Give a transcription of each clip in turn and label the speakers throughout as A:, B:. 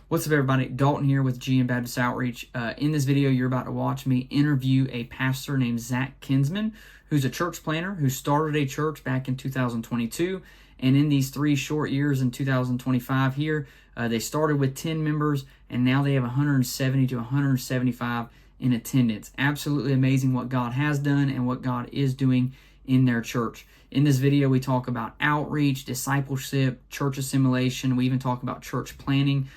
A: What's up, everybody? Dalton here with GM Baptist Outreach. In this video, you're about to watch me interview a pastor named Zach Kinsman, who's a church planner who started a church back in 2022. And in these 3 short years in 2025 here, they started with 10 members, and now they have 170 to 175 in attendance. Absolutely amazing what God has done and what God is doing in their church. In this video, we talk about outreach, discipleship, church assimilation. We even talk about church planning.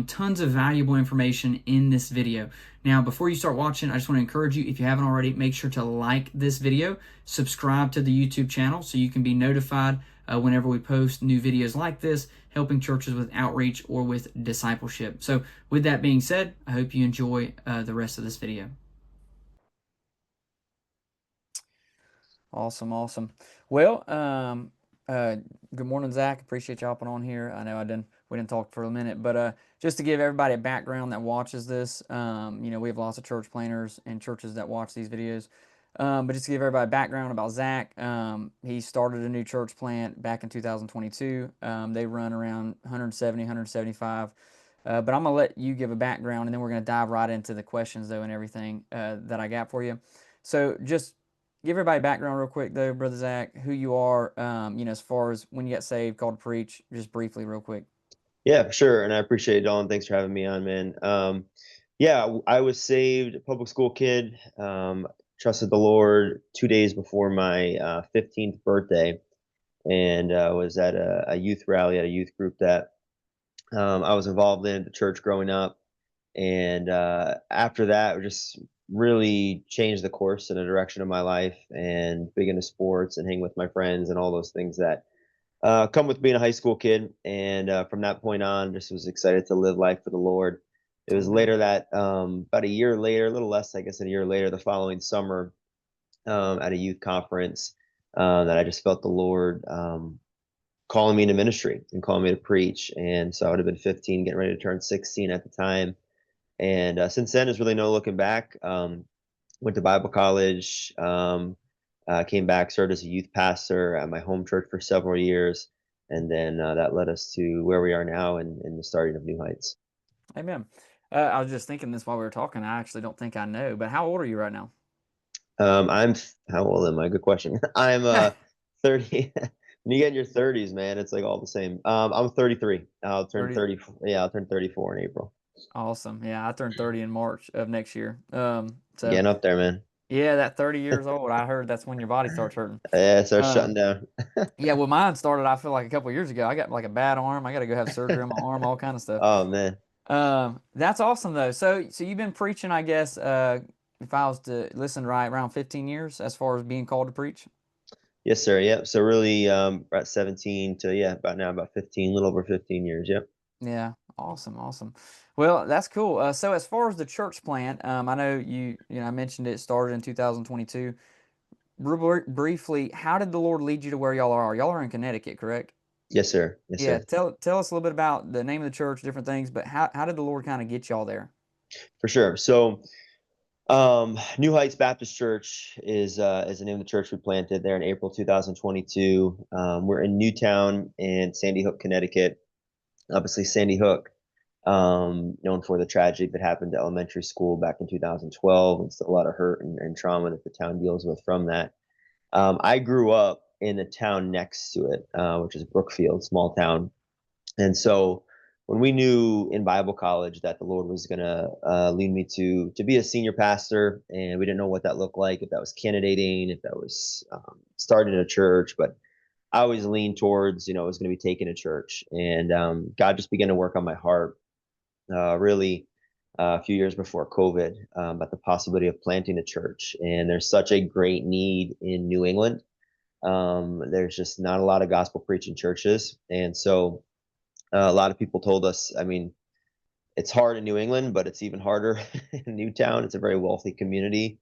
A: Tons of valuable information in this video. Now, before you start watching, I just want to encourage you, if you haven't already, make sure to like this video, subscribe to the YouTube channel so you can be notified whenever we post new videos like this, helping churches with outreach or with discipleship. So with that being said, I hope you enjoy the rest of this video. Awesome. Well, good morning, Zach. Appreciate you hopping on here. I know we didn't talk for a minute, but just to give everybody a background that watches this, we have lots of church planners and churches that watch these videos. But just to give everybody a background about Zach, he started a new church plant back in 2022. They run around 170, 175. But I'm going to let you give a background, and then we're going to dive right into the questions, though, and everything that I got for you. So just give everybody background real quick, though, Brother Zach, who you are, as far as when you got saved, called to preach, just briefly, real quick.
B: Yeah, for sure. And I appreciate it, Dawn. Thanks for having me on, man. I was saved, a public school kid, trusted the Lord 2 days before my 15th birthday, and was at a youth rally at a youth group that I was involved in at the church growing up. And after that, just really changed the course and the direction of my life, and big into sports and hang with my friends and all those things that come with being a high school kid. And from that point on, just was excited to live life for the Lord. It was
A: Amen.
B: later that, about a year later, a little less, I guess, than a year later, the following summer, at a youth conference, that I just felt the Lord calling me into ministry and calling me to preach. And so I would have been 15, getting ready to turn 16 at the time. And since then, there's really no looking back. Went to Bible college, came back, served as a youth pastor at my home church for several years. And then that led us to where we are now in the starting of New Heights.
A: Amen. I was just thinking this while we were talking. I actually don't think I know, but how old are you right now?
B: How old am I? Good question. I'm 30. When you get in your 30s, man, it's like all the same. I'm 33. I'll turn
A: 30.
B: 30. Yeah, I'll turn 34 in April.
A: Awesome. Yeah, I turned 30 in March of next year. So
B: Getting up there, man.
A: yeah, that 30 years old, I heard that's when your body starts hurting.
B: Yeah, it starts shutting
A: Um,
B: down.
A: yeah, well, mine started, I feel like a couple years ago. I got like a bad arm. I got to go have surgery on my arm, all kind of stuff.
B: Oh man.
A: That's awesome though. So you've been preaching, I guess, if I was to listen right, around 15 years as far as being called to preach.
B: Yes, sir. Yep. So really, about 17 to, yeah, about now, about 15, a little over 15 years. Yep.
A: Yeah, awesome. Well, that's cool. So as far as the church plant, I know I mentioned it started in 2022. Briefly, how did the Lord lead you to where y'all are? Y'all are in Connecticut, correct?
B: Yes, sir. Yes,
A: Yeah,
B: sir.
A: tell us a little bit about the name of the church, different things, but how did the Lord kind of get y'all there?
B: For sure. So, New Heights Baptist Church is the name of the church we planted there in April 2022. We're in Newtown in Sandy Hook, Connecticut. Obviously, Sandy Hook, known for the tragedy that happened to elementary school back in 2012, and still a lot of hurt and trauma that the town deals with from that. I grew up in the town next to it, which is Brookfield, small town. And so when we knew in Bible college that the Lord was going to lead me to be a senior pastor, and we didn't know what that looked like, if that was candidating, if that was starting a church, but I always leaned towards, it was going to be taking a church. And God just began to work on my heart, really, a few years before COVID, about the possibility of planting a church. And there's such a great need in New England. There's just not a lot of gospel preaching churches. And so a lot of people told us, I mean, it's hard in New England, but it's even harder in Newtown. It's a very wealthy community.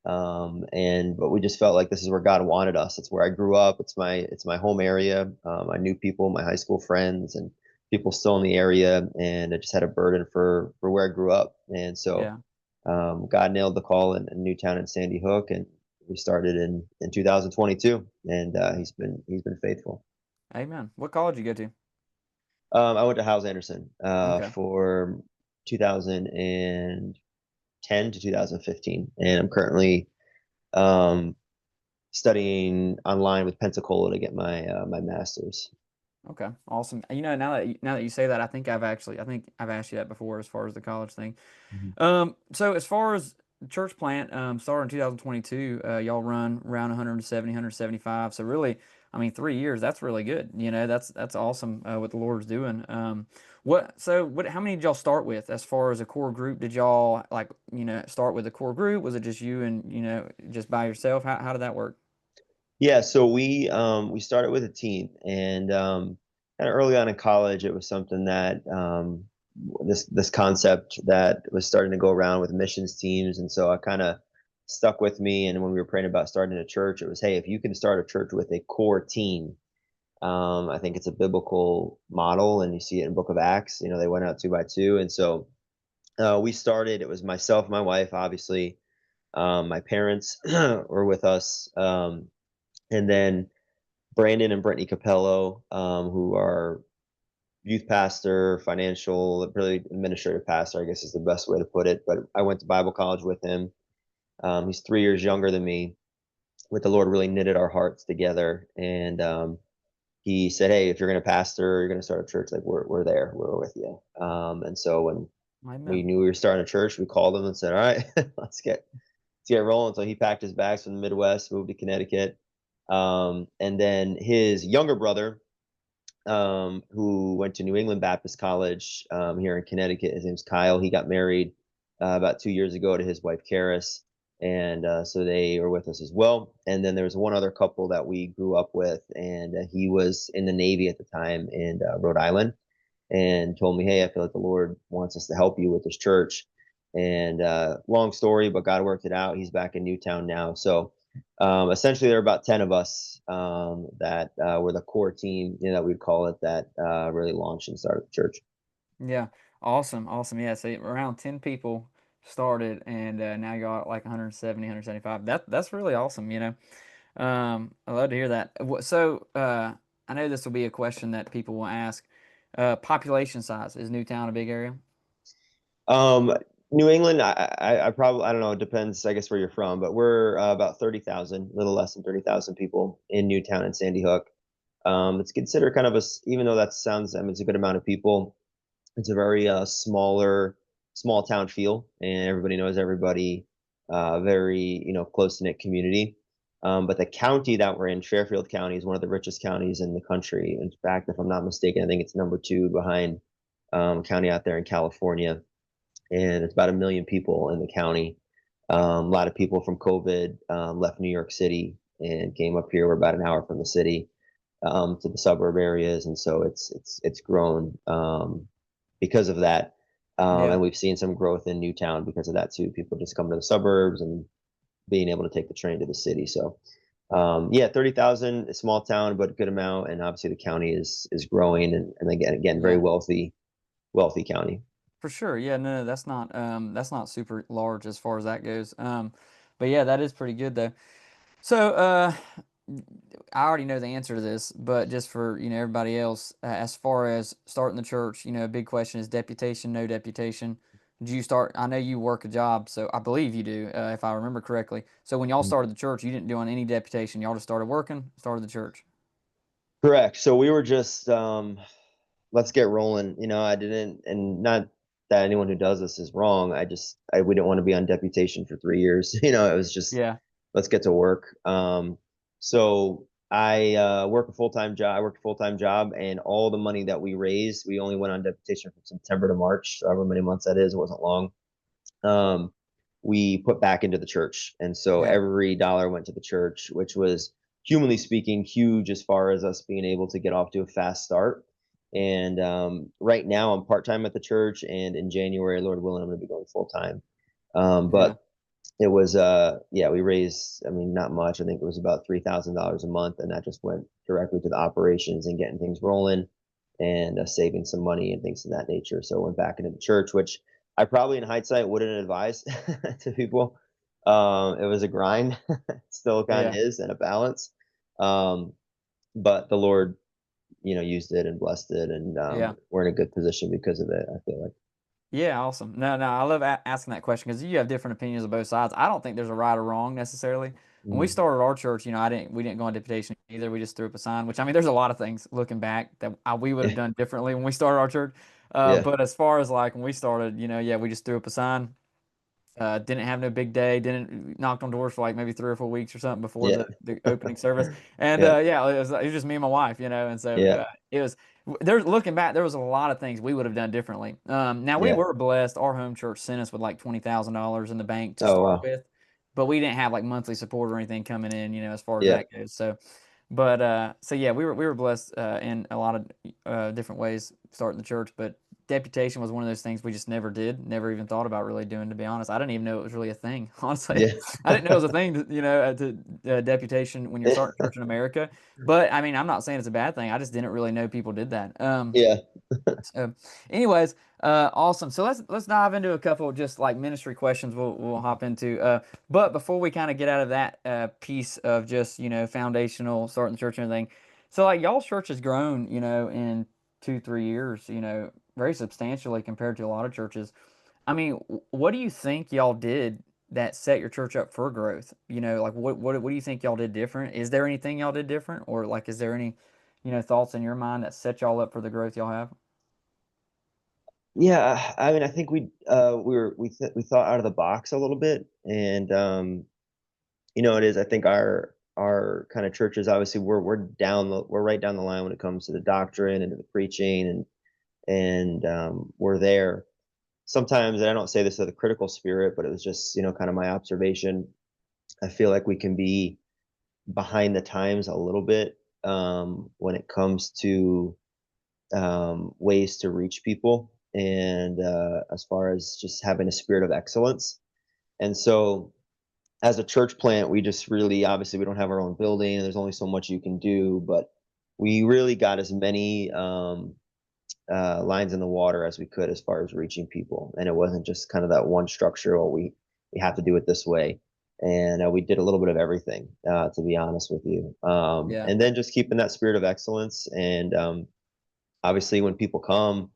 B: But we just felt like this is where God wanted us. It's where I grew up. It's my home area. I knew people, my high school friends, and people still in the area, and I just had a burden for where I grew up. And so
A: Yeah.
B: God nailed the call in Newtown and Sandy Hook, and we started in 2022, and he's been faithful.
A: Amen. What college you go to?
B: I went to Howes Anderson
A: Okay.
B: for 2010 to 2015, and I'm currently um, studying online with Pensacola to get my master's.
A: Okay, awesome. Now that you say that, I think I've asked you that before as far as the college thing.
B: Mhm.
A: So as far as church plant, started in 2022, y'all run around 170, 175. So really, I mean, 3 years, that's really good. That's awesome, what the Lord's doing. How many did y'all start with as far as a core group? Did y'all start with a core group? Was it just you and, just by yourself? How did that work?
B: Yeah, so we started with a team, and kind of early on in college, it was something that this concept that was starting to go around with missions teams, and so I kind of stuck with me. And when we were praying about starting a church, it was, hey, if you can start a church with a core team, I think it's a biblical model, and you see it in Book of Acts. They went out two by two, and so we started. It was myself, my wife, obviously. My parents were with us. And then Brandon and Brittany Capello, who are youth pastor, financial, really administrative pastor, I guess is the best way to put it. But I went to Bible college with him. He's 3 years younger than me. With the Lord really knitted our hearts together, and he said, "Hey, if you're going to pastor, you're going to start a church. Like we're there, we're with you." And so when we
A: Amen.
B: knew we were starting a church, we called him and said, "All right, let's get rolling." So he packed his bags from the Midwest, moved to Connecticut. And then his younger brother, who went to New England Baptist College here in Connecticut, his name's Kyle. He got married about 2 years ago to his wife, Karis. And so they were with us as well. And then there was one other couple that we grew up with, and he was in the Navy at the time in Rhode Island, and told me, "Hey, I feel like the Lord wants us to help you with this church." And long story, but God worked it out. He's back in Newtown now. So essentially, there are about 10 of us that were the core team, that we'd call it, that really launched and started the church.
A: Yeah, awesome, awesome. Yeah, so around 10 people started, and now you got like 170, 175. That's really awesome. I love to hear that. I know this will be a question that people will ask. Population size, is Newtown a big area?
B: Um, New England, I probably, I don't know, it depends, I guess, where you're from, but we're about 30,000, a little less than 30,000 people in Newtown and Sandy Hook. It's considered kind of even though that sounds, I mean, it's a good amount of people. It's a very small town feel, and everybody knows everybody. Very close knit community. But the county that we're in, Fairfield County, is one of the richest counties in the country. In fact, if I'm not mistaken, I think it's number two behind county out there in California, and it's about 1 million people in the county. A lot of people from COVID left New York City and came up here. We're about an hour from the city, to the suburb areas, and so it's grown because of that.
A: Yeah,
B: And we've seen some growth in Newtown because of that too. People just come to the suburbs and being able to take the train to the city. So yeah, 30,000, a small town, but a good amount. And obviously the county is growing, and again, very
A: yeah,
B: wealthy county.
A: for sure. Yeah, no, that's not super large as far as that goes. But yeah, that is pretty good though. So, I already know the answer to this, but just for everybody else, as far as starting the church, a big question is deputation, no deputation. Did you start? I know you work a job, so I believe you do, if I remember correctly. So when y'all started the church, you didn't do on any deputation. Y'all just started working, started the church.
B: Correct. So we were just let's get rolling. I didn't, and not that anyone who does this is wrong. We didn't want to be on deputation for 3 years. It was just,
A: Yeah,
B: let's get to work. So I work a full time job. I worked a full time job, and all the money that we raised, we only went on deputation from September to March, however many months that is. It wasn't long. Um, we put back into the church, and so
A: yeah,
B: every dollar went to the church, which was, humanly speaking, huge as far as us being able to get off to a fast start. And right now, I'm part time at the church, and in January, Lord willing, I'm going to be going full time.
A: yeah,
B: But it was yeah, we raised, I mean, not much. I think it was about $3,000 a month, and that just went directly to the operations and getting things rolling, and saving some money and things of that nature. So I went back into the church, which I probably in hindsight wouldn't advise to people. It was a grind. It still kind of
A: yeah,
B: is, and a balance. Um, but the Lord, used it and blessed it, and
A: Yeah.
B: we're in a good position because of it, I feel like.
A: Yeah, awesome. No, I love asking that question because you have different opinions of both sides. I don't think there's a right or wrong necessarily. When we
B: Mm.
A: started our church, we didn't go on deputation either. We just threw up a sign, which I mean, there's a lot of things looking back that we would have
B: Yeah.
A: done differently when we started our church.
B: Yeah.
A: But as far as like when we started, yeah, we just threw up a sign. Didn't have no big day. Didn't knocked on doors for like maybe 3 or 4 weeks or something before
B: Yeah.
A: the opening service. And
B: Yeah.
A: yeah, it was just me and my wife, And so
B: Yeah.
A: it was. There's looking back, there was a lot of things we would have done differently. Now we
B: Yeah.
A: were blessed. Our home church sent us with like $20,000 in the bank to
B: Oh,
A: start
B: wow.
A: with, but we didn't have like monthly support or anything coming in, as far as
B: Yeah.
A: that goes. So yeah, we were blessed in a lot of different ways starting the church, but deputation was one of those things we just never did, never even thought about really doing, to be honest. I didn't even know it was really a thing, honestly.
B: Yeah.
A: I didn't know it was a thing, deputation when you're starting a church in America. But I mean, I'm not saying it's a bad thing. I just didn't really know people did that.
B: Yeah.
A: So, anyways, awesome. So let's dive into a couple of just like ministry questions. We'll hop into. But before we kind of get out of that piece of just foundational starting the church and everything, so like y'all's church has grown in 2-3 years very substantially compared to a lot of churches. I mean, what do you think y'all did that set your church up for growth? Like what do you think y'all did different? Is there anything y'all did different, or like is there any thoughts in your mind that set y'all up for the growth y'all have?
B: Yeah. I mean, I think we thought out of the box a little bit, and it is. I think our kind of churches, obviously, we're right down the line when it comes to the doctrine and to the preaching, and we're there. Sometimes, and I don't say this with a critical spirit, but it was just kind of my observation. I feel like we can be behind the times a little bit when it comes to ways to reach people, and as far as just having a spirit of excellence. And so as a church plant, we just really, obviously, we don't have our own building and there's only so much you can do, but we really got as many lines in the water as we could as far as reaching people. And it wasn't just kind of that one structure, well, we have to do it this way. And we did a little bit of everything, to be honest with you.
A: Yeah,
B: And then just keeping that spirit of excellence. And obviously, when people come,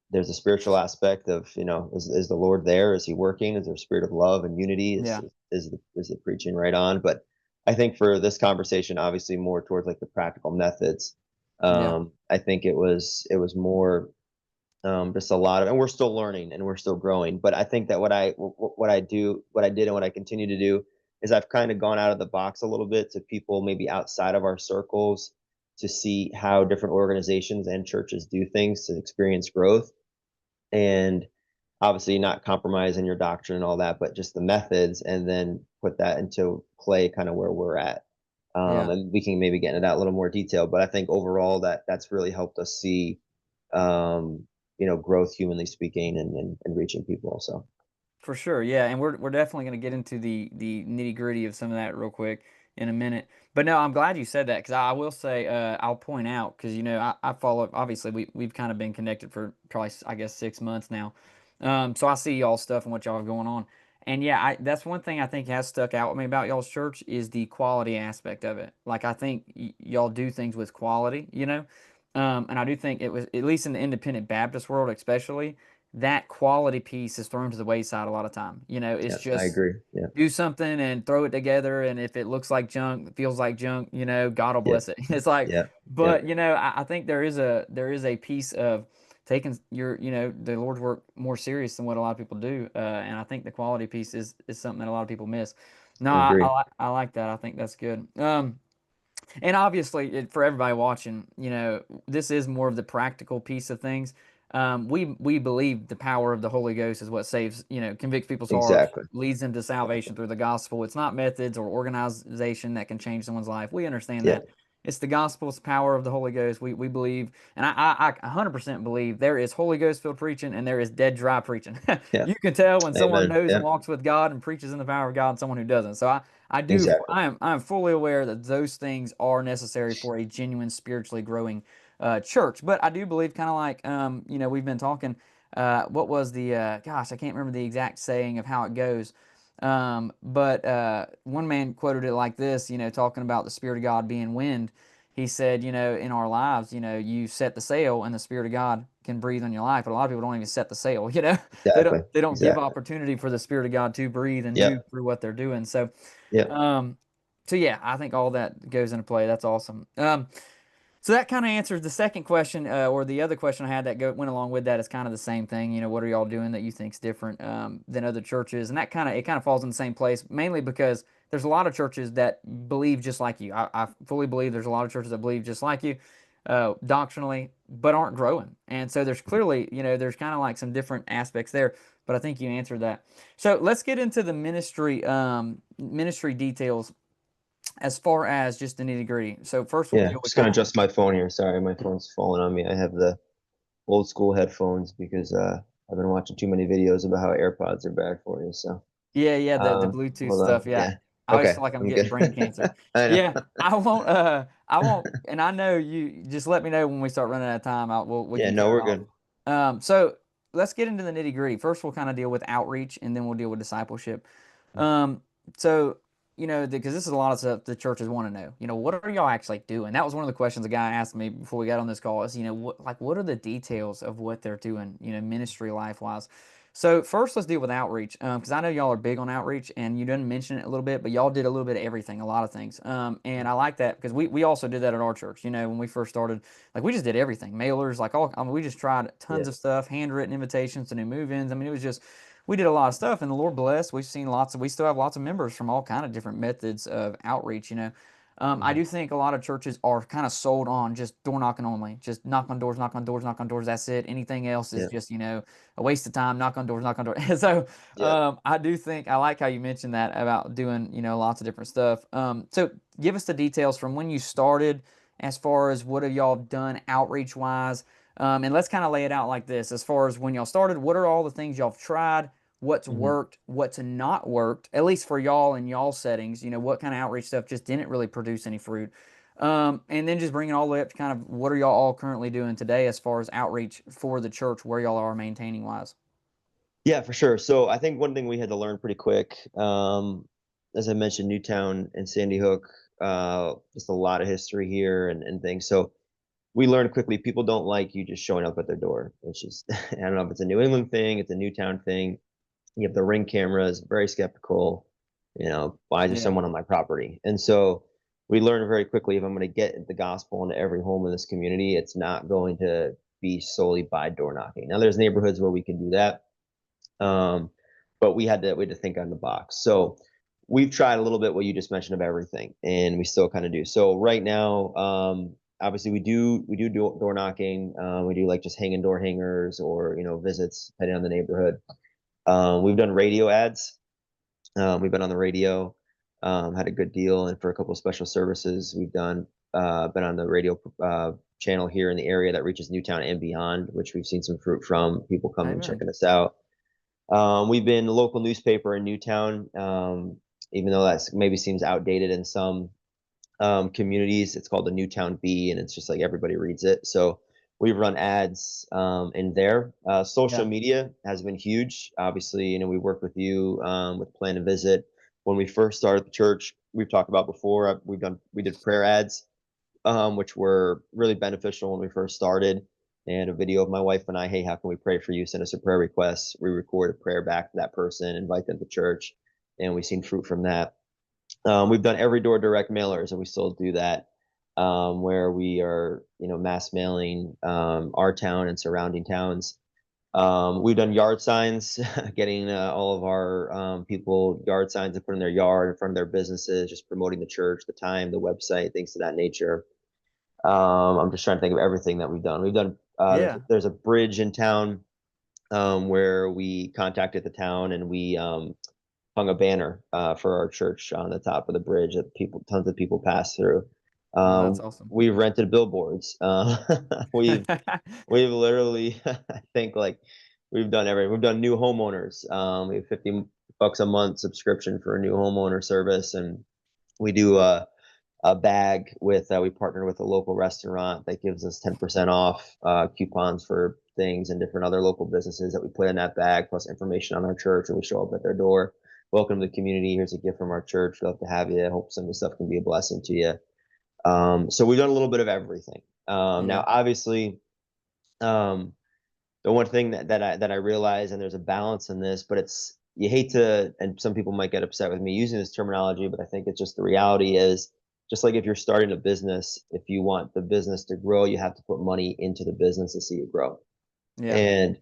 B: there's a spiritual aspect of, is the Lord there? Is he working? Is there a spirit of love and unity?
A: yeah,
B: Is the preaching right on? But I think for this conversation, obviously more towards like the practical methods.
A: yeah,
B: I think it was more just a lot of, and we're still learning and we're still growing. But I think that what I did and what I continue to do is I've kind of gone out of the box a little bit to people maybe outside of our circles to see how different organizations and churches do things to experience growth, and obviously not compromising your doctrine and all that, but just the methods, and then put that into play kind of where we're at.
A: yeah.
B: And we can maybe get into that a little more detail, but I think overall that's really helped us see, growth, humanly speaking, and reaching people. So
A: For sure, yeah, and we're definitely going to get into the nitty gritty of some of that real quick in a minute. But no, I'm glad you said that because I will say I'll point out because I follow. Obviously, we've kind of been connected for probably I guess 6 months now, so I see y'all stuff and what y'all have going on. And yeah, that's one thing I think has stuck out with me about y'all's church is the quality aspect of it. Like I think y'all do things with quality, and I do think it was at least in the independent Baptist world, especially that quality piece is thrown to the wayside a lot of time. It's
B: yeah, I
A: just
B: agree. Yeah,
A: do something and throw it together, and if it looks like junk, feels like junk, God will
B: yeah,
A: bless it. It's like,
B: yeah, yeah,
A: but I think there is a piece of taking the Lord's work more serious than what a lot of people do, and I think the quality piece is something that a lot of people miss. No,
B: I agree.
A: I like that. I think that's good. And obviously, for everybody watching, this is more of the practical piece of things. We believe the power of the Holy Ghost is what saves, convicts people's hearts,
B: Exactly.
A: leads them to salvation through the gospel. It's not methods or organization that can change someone's life. We understand
B: Yeah,
A: that. It's the gospel, it's the power of the Holy Ghost. We believe, and I 100% believe there is Holy Ghost filled preaching and there is dead dry preaching.
B: yeah.
A: You can tell when someone
B: Amen.
A: knows and
B: Yeah,
A: walks with God and preaches in the power of God and someone who doesn't. So I do.
B: exactly.
A: I am fully aware that those things are necessary for a genuine spiritually growing church. But I do believe, kind of like we've been talking. What was the gosh? I can't remember the exact saying of how it goes. But one man quoted it like this. Talking about the Spirit of God being wind. he said, in our lives, you set the sail and the Spirit of God can breathe on your life, but a lot of people don't even set the sail. They don't
B: Exactly.
A: they don't give
B: Exactly.
A: opportunity for the Spirit of God to breathe and move
B: Yep.
A: through what they're doing. So,
B: Yep.
A: um, so yeah, I think all that goes into play. That's awesome. So that kind of answers the second question, or the other question I had that went along with that is kind of the same thing. What are y'all doing that you think's different than other churches? And it kind of falls in the same place, mainly because there's a lot of churches that believe just like you. I fully believe there's a lot of churches that believe just like you, doctrinally, but aren't growing. And so there's clearly, there's kind of like some different aspects there. But I think you answered that. So let's get into the ministry details as far as just the nitty gritty. So first we'll
B: Yeah.
A: deal with
B: Just gonna
A: kind of.
B: adjust my phone here. Sorry, my phone's falling on me. I have the old school headphones because I've been watching too many videos about how AirPods are bad for you. So
A: Yeah, the Bluetooth
B: hold on.
A: stuff. Yeah,
B: Yeah.
A: I always
B: Okay.
A: feel like I'm
B: I'm
A: getting
B: good.
A: brain cancer.
B: I
A: Yeah,
B: know.
A: I won't, and I know you. Just let me know when we start running out of time. We
B: Yeah.
A: can
B: No,
A: cut it
B: we're
A: off.
B: good.
A: So let's get into the nitty gritty. First, we'll kind of deal with outreach, and then we'll deal with discipleship. Um, so because this is a lot of stuff the churches want to know. What are y'all actually doing? That was one of the questions a guy asked me before we got on this call. Is what are the details of what they're doing? Ministry life wise. So first, let's deal with outreach, because I know y'all are big on outreach, and you didn't mention it a little bit, but y'all did a little bit of everything, a lot of things, and I like that because we also did that at our church. When we first started, like we just did everything, mailers, like all. I mean, we just tried tons
B: Yeah.
A: of stuff, handwritten invitations to new move-ins. I mean, it was just we did a lot of stuff, and the Lord bless. We still have lots of members from all kind of different methods of outreach. I
B: Mhm.
A: do think a lot of churches are kind of sold on just door knocking only, just knock on doors, knock on doors, knock on doors. That's it. Anything else is
B: Yeah.
A: just a waste of time. Knock on doors, knock on doors. So
B: Yeah.
A: I do think I like how you mentioned that about doing lots of different stuff. So give us the details from when you started, as far as what have y'all done outreach wise, and let's kind of lay it out like this: as far as when y'all started, what are all the things y'all have tried? What's
B: Mhm.
A: worked, what's not worked, at least for y'all in y'all settings, what kind of outreach stuff just didn't really produce any fruit. And then just bring it all the way up to kind of what are y'all all currently doing today as far as outreach for the church, where y'all are maintaining wise.
B: Yeah, for sure. So I think one thing we had to learn pretty quick, as I mentioned, Newtown and Sandy Hook, just a lot of history here and things. So we learned quickly people don't like you just showing up at their door. It's just I don't know if it's a New England thing, it's a Newtown thing. You have the Ring cameras, very skeptical. Why is there
A: Yeah.
B: someone on my property? And so we learned very quickly if I'm going to get the gospel into every home in this community, it's not going to be solely by door knocking. Now there's neighborhoods where we can do that, um, but we had to think on the box. So we've tried a little bit what you just mentioned of everything, and we still kind of do. So right now, obviously we do door knocking. We do like just hanging door hangers or visits depending on the neighborhood. We've done radio ads. We've been on the radio, had a good deal, and for a couple of special services, we've been on the radio channel here in the area that reaches Newtown and beyond, which we've seen some fruit from people coming and
A: Amen.
B: checking us out. We've been a local newspaper in Newtown, even though that maybe seems outdated in some communities. It's called the Newtown Bee, and it's just like everybody reads it. So we've run ads in there. Social
A: Yeah.
B: media has been huge. Obviously, we work with you with Plan to Visit. When we first started the church, we've talked about before. We did prayer ads, which were really beneficial when we first started. And a video of my wife and I, hey, how can we pray for you? Send us a prayer request. We record a prayer back to that person, invite them to church, and we've seen fruit from that. We've done every door direct mailers, and we still do that, where we are, mass mailing our town and surrounding towns. We've done yard signs, getting all of our people yard signs to put in their yard, in front of their businesses, just promoting the church, the time, the website, things of that nature. I'm just trying to think of everything that we've done. We've done.
A: Yeah.
B: There's a bridge in town where we contacted the town and we hung a banner for our church on the top of the bridge that tons of people pass through.
A: Oh, that's awesome.
B: We've rented billboards. We've we've literally, I think like we've done everything. We've done new homeowners. We have $50 a month subscription for a new homeowner service, and we do a bag with we partner with a local restaurant that gives us 10% off coupons for things and different other local businesses that we put in that bag, plus information on our church, and we show up at their door. Welcome to the community. Here's a gift from our church. Love to have you. I hope some of the stuff can be a blessing to you. So we've done a little bit of everything. Now,
A: Yeah.
B: obviously, um, the one thing that I realize, and there's a balance in this, but it's you hate to, and some people might get upset with me using this terminology, but I think it's just the reality is just like if you're starting a business, if you want the business to grow, you have to put money into the business to see it grow.
A: Yeah.
B: And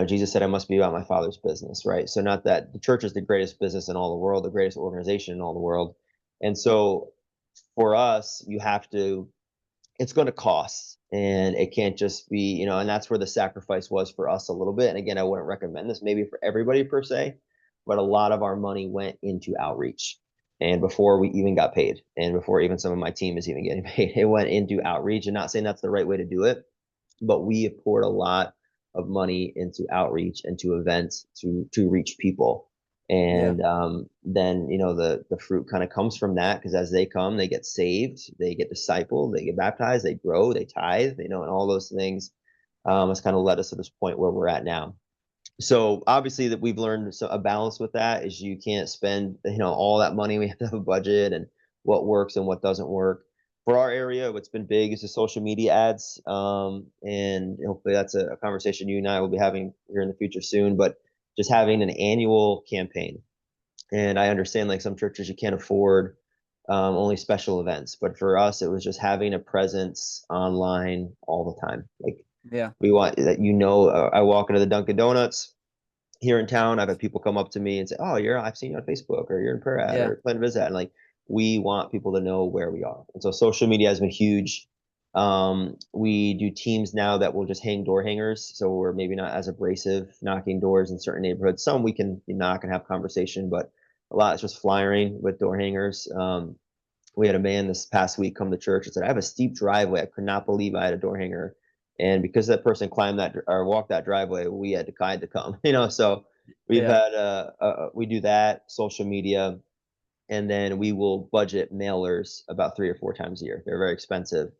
B: Jesus said, I must be about my father's business, right? So not that the church is the greatest business in all the world, the greatest organization in all the world. And so for us, you have to it's going to cost, and it can't just be, and that's where the sacrifice was for us a little bit. And again, I wouldn't recommend this maybe for everybody per se, but a lot of our money went into outreach. And before we even got paid, and before even some of my team is even getting paid, it went into outreach. And not saying that's the right way to do it, but we have poured a lot of money into outreach and to events to reach people.
A: Yeah.
B: And then the fruit kind of comes from that, because as they come, they get saved, they get discipled, they get baptized, they grow, they tithe, and all those things has kind of led us to this point where we're at now. So obviously that we've learned a balance with that is you can't spend all that money. We have to have a budget and what works and what doesn't work. For our area, what's been big is the social media ads, and hopefully that's a conversation you and I will be having here in the future soon. But just having an annual campaign, and I understand like some churches you can't afford only special events, but for us it was just having a presence online all the time. Like
A: Yeah.
B: we want that, I walk into the Dunkin' Donuts here in town. I've had people come up to me and say, "Oh, I've seen you on Facebook, or you're in prayer ad,
A: Yeah.
B: or plan to visit." And like, we want people to know where we are. And so social media has been huge. We do teams now that will just hang door hangers. So we're maybe not as abrasive knocking doors in certain neighborhoods. Some we can knock and have conversation, but a lot is just flyering with door hangers. We had a man this past week come to church and said, I have a steep driveway. I could not believe I had a door hanger. And because that person climbed that or walked that driveway, we had to kind to come, so we've
A: Yeah.
B: had, we do that, social media, and then we will budget mailers about 3 or 4 times a year. They're very expensive,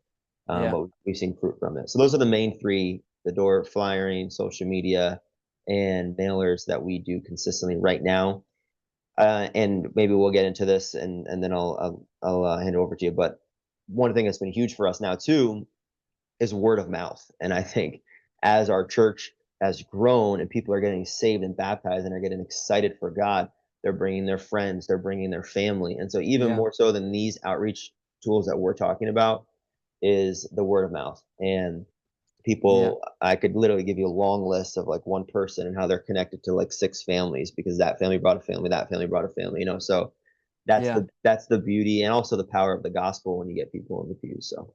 A: Yeah.
B: but we've seen fruit from it. So those are the main three: the door flyering, social media, and mailers that we do consistently right now. And maybe we'll get into this, and then I'll hand it over to you. But one thing that's been huge for us now too is word of mouth. And I think as our church has grown and people are getting saved and baptized and are getting excited for God, they're bringing their friends, they're bringing their family. And so even
A: Yeah.
B: more so than these outreach tools that we're talking about is the word of mouth. And
A: Yeah.
B: people, I could literally give you a long list of like one person and how they're connected to like 6 families, because that family brought a family, that family brought a family, so
A: Yeah.
B: that's the beauty and also the power of the gospel when you get people in the pews. So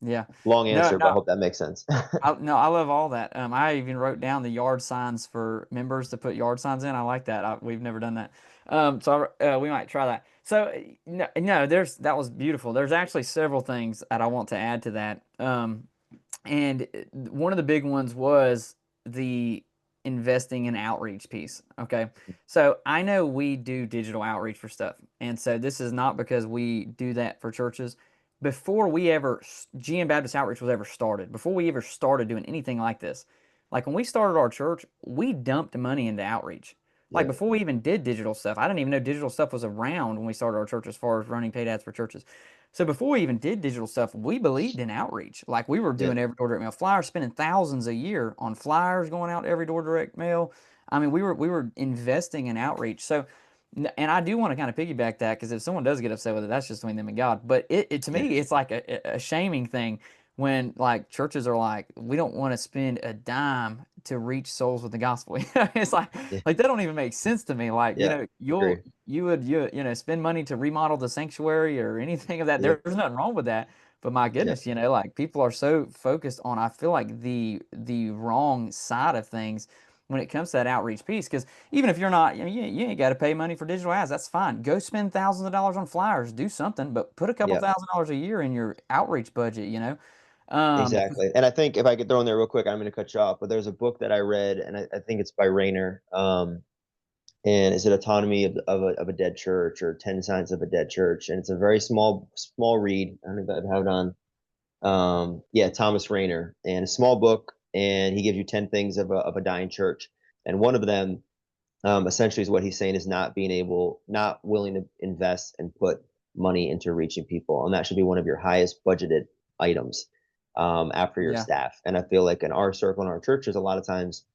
A: Yeah.
B: long
A: No,
B: answer, but I
A: no.
B: hope that makes sense.
A: No, I love all that. I even wrote down the yard signs for members to put yard signs in. I like that. We've never done that. We might try that. So no, no, that was beautiful. There's actually several things that I want to add to that. And one of the big ones was the investing in outreach piece. Okay. So I know we do digital outreach for stuff. And so this is not because we do that for churches. Before we ever, GM Baptist Outreach was ever started, before we ever started doing anything like this, like when we started our church, we dumped money into outreach. Like
B: Yeah,
A: before we even did digital stuff, I didn't even know digital stuff was around when we started our church as far as running paid ads for churches. So before we even did digital stuff, we believed in outreach. Like we were
B: yeah,
A: doing every door direct mail flyers, spending thousands a year on flyers going out every door direct mail. I mean, we were investing in outreach. So, and I do want to kind of piggyback that because if someone does get upset with it, that's just between them and God. But it to
B: yeah,
A: me, it's like a shaming thing when like churches are like, we don't want to spend a dime to reach souls with the gospel. It's
B: yeah,
A: like that don't even make sense to me. Like,
B: yeah. Agree.
A: you would spend money to remodel the sanctuary or anything of that.
B: Yeah,
A: There's nothing wrong with that. But my
B: yeah,
A: goodness, like people are so focused on I feel like the wrong side of things when it comes to that outreach piece. Because even if you're not, you ain't got to pay money for digital ads. That's fine. Go spend thousands of dollars on flyers. Do something, but put a couple
B: yeah.
A: $1,000s a year in your outreach budget. Um,
B: Exactly. And I think if I could throw in there real quick, I'm going to cut you off, but there's a book that I read, and I think it's by Rayner. And is it Autonomy of a Dead Church, or 10 Signs of a Dead Church? And it's a very small read. I don't know if I have it on. Yeah, Thomas Rayner, and a small book, and he gives you 10 things of a dying church. And one of them, essentially, is what he's saying is not willing to invest and put money into reaching people, and that should be one of your highest budgeted items after your
A: Yeah.
B: staff. And I feel like in our circle, in our churches, a lot of times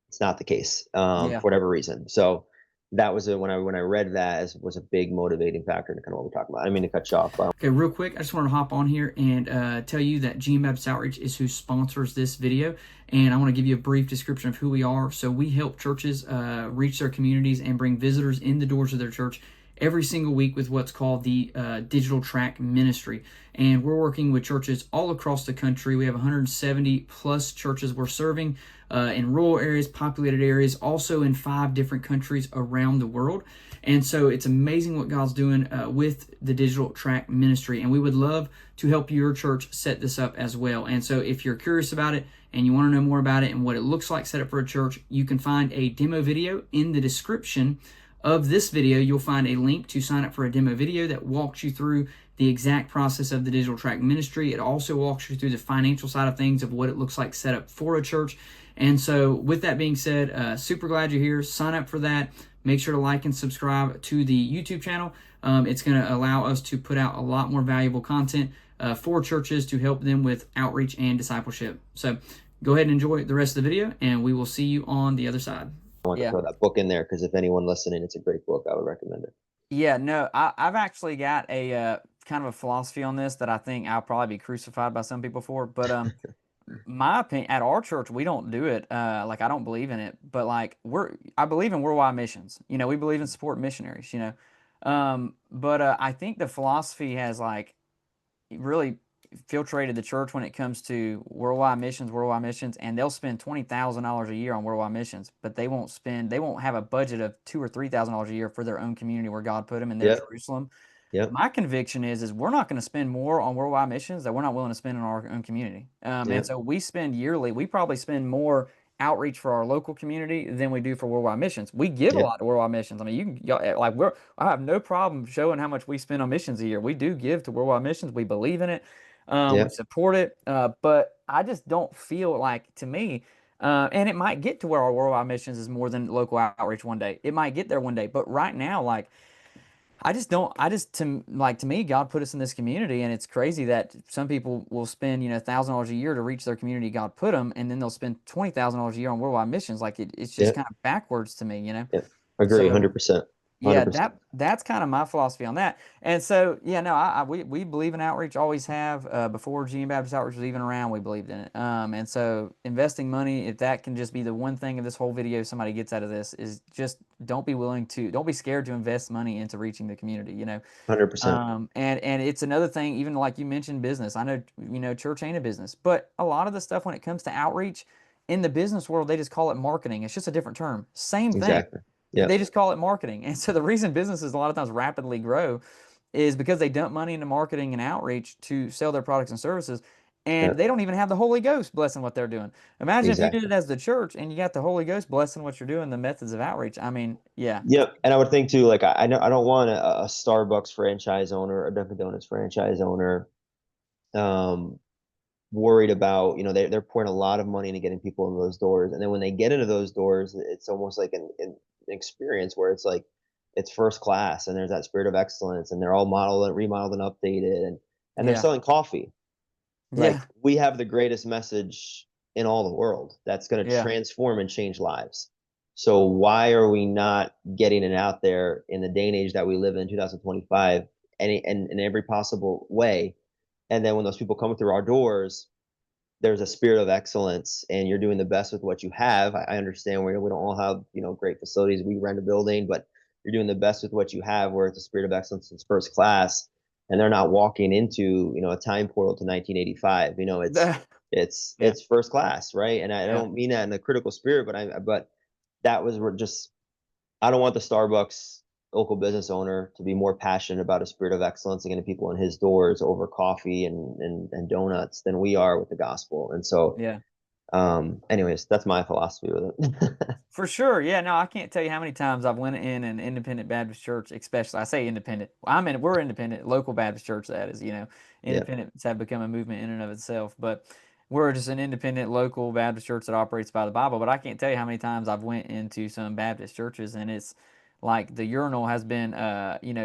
B: it's not the case
A: Yeah.
B: for whatever reason. So that was when I read that as was a big motivating factor to kind of what we're talking about. I didn't mean to cut you off.
A: Okay, real quick, I just want to hop on here and tell you that GM Baptist Outreach is who sponsors this video, and I want to give you a brief description of who we are. So we help churches reach their communities and bring visitors in the doors of their church every single week with what's called the Digital Tract Ministry. And we're working with churches all across the country. We have 170 plus churches we're serving in rural areas, populated areas, also in 5 different countries around the world. And so it's amazing what God's doing with the Digital Tract Ministry. And we would love to help your church set this up as well. And so if you're curious about it and you want to know more about it and what it looks like set up for a church, you can find a demo video in the description of this video. You'll find a link to sign up for a demo video that walks you through the exact process of the Digital Tract Ministry. It also walks you through the financial side of things of what it looks like set up for a church. And so with that being said, super glad you're here. Sign up for that. Make sure to like and subscribe to the YouTube channel. It's going to allow us to put out a lot more valuable content for churches to help them with outreach and discipleship. So go ahead and enjoy the rest of the video, and we will see you on the other side.
B: I want to throw that book in there because if anyone listening, it's a great book. I would recommend it.
A: Yeah, no, I've actually got a kind of a philosophy on this that I think I'll probably be crucified by some people for. But my opinion, at our church, we don't do it. Like I don't believe in it, but like I believe in worldwide missions. You know, we believe in supporting missionaries. You know, but I think the philosophy has like really filtrated the church when it comes to worldwide missions, and they'll spend $20,000 a year on worldwide missions, but they won't have a budget of $2,000 or $3,000 a year for their own community where God put them in their Jerusalem.
B: Yep.
A: My conviction is we're not going to spend more on worldwide missions that we're not willing to spend in our own community. And so we spend yearly, we probably spend more outreach for our local community than we do for worldwide missions. We give a lot to worldwide missions. I mean, I have no problem showing how much we spend on missions a year. We do give to worldwide missions. We believe in it. We support it. But I just don't feel like, to me, and it might get to where our worldwide missions is more than local outreach one day. It might get there one day. But right now, like, to me, God put us in this community, and it's crazy that some people will spend, $1,000 a year to reach their community God put them, and then they'll spend $20,000 a year on worldwide missions. Like it's just kind of backwards to me,
B: Yeah, agree, 100%.
A: Yeah, that's kind of my philosophy on that. And so, yeah, no, we believe in outreach, always have. Before GM Baptist Outreach was even around, we believed in it. And so investing money, if that can just be the one thing of this whole video somebody gets out of this, is just don't be scared to invest money into reaching the community,
B: 100%.
A: And it's another thing, even like you mentioned business. I know, church ain't a business, but a lot of the stuff when it comes to outreach in the business world, they just call it marketing. It's just a different term. Same thing.
B: Exactly. Yeah.
A: They just call it marketing. And so the reason businesses a lot of times rapidly grow is because they dump money into marketing and outreach to sell their products and services. And they don't even have the Holy Ghost blessing what they're doing. Imagine if you did it as the church and you got the Holy Ghost blessing what you're doing, the methods of outreach. I mean, yeah.
B: Yep. And I would think too, like I know I don't want a Starbucks franchise owner, a Dunkin' Donuts franchise owner, worried about, they're pouring a lot of money into getting people into those doors. And then when they get into those doors, it's almost like an experience where it's like, it's first class and there's that spirit of excellence and they're all modeled and remodeled and updated and they're selling coffee. Like we have the greatest message in all the world that's going to transform and change lives. So why are we not getting it out there in the day and age that we live in 2025 and in every possible way? And then when those people come through our doors, there's a spirit of excellence and you're doing the best with what you have. I understand we don't all have, great facilities. We rent a building, but you're doing the best with what you have where it's a spirit of excellence. It's first class and they're not walking into, a time portal to 1985. It's first class. Right. And I don't mean that in a critical spirit, but that was just, I don't want the Starbucks local business owner to be more passionate about a spirit of excellence and getting people in his doors over coffee and donuts than we are with the gospel. And so, anyways, that's my philosophy with it.
A: For sure. Yeah, no, I can't tell you how many times I've went in an independent Baptist church, especially I say independent. We're independent, local Baptist church, that is, independents have become a movement in and of itself, but we're just an independent local Baptist church that operates by the Bible. But I can't tell you how many times I've went into some Baptist churches and it's like the urinal has been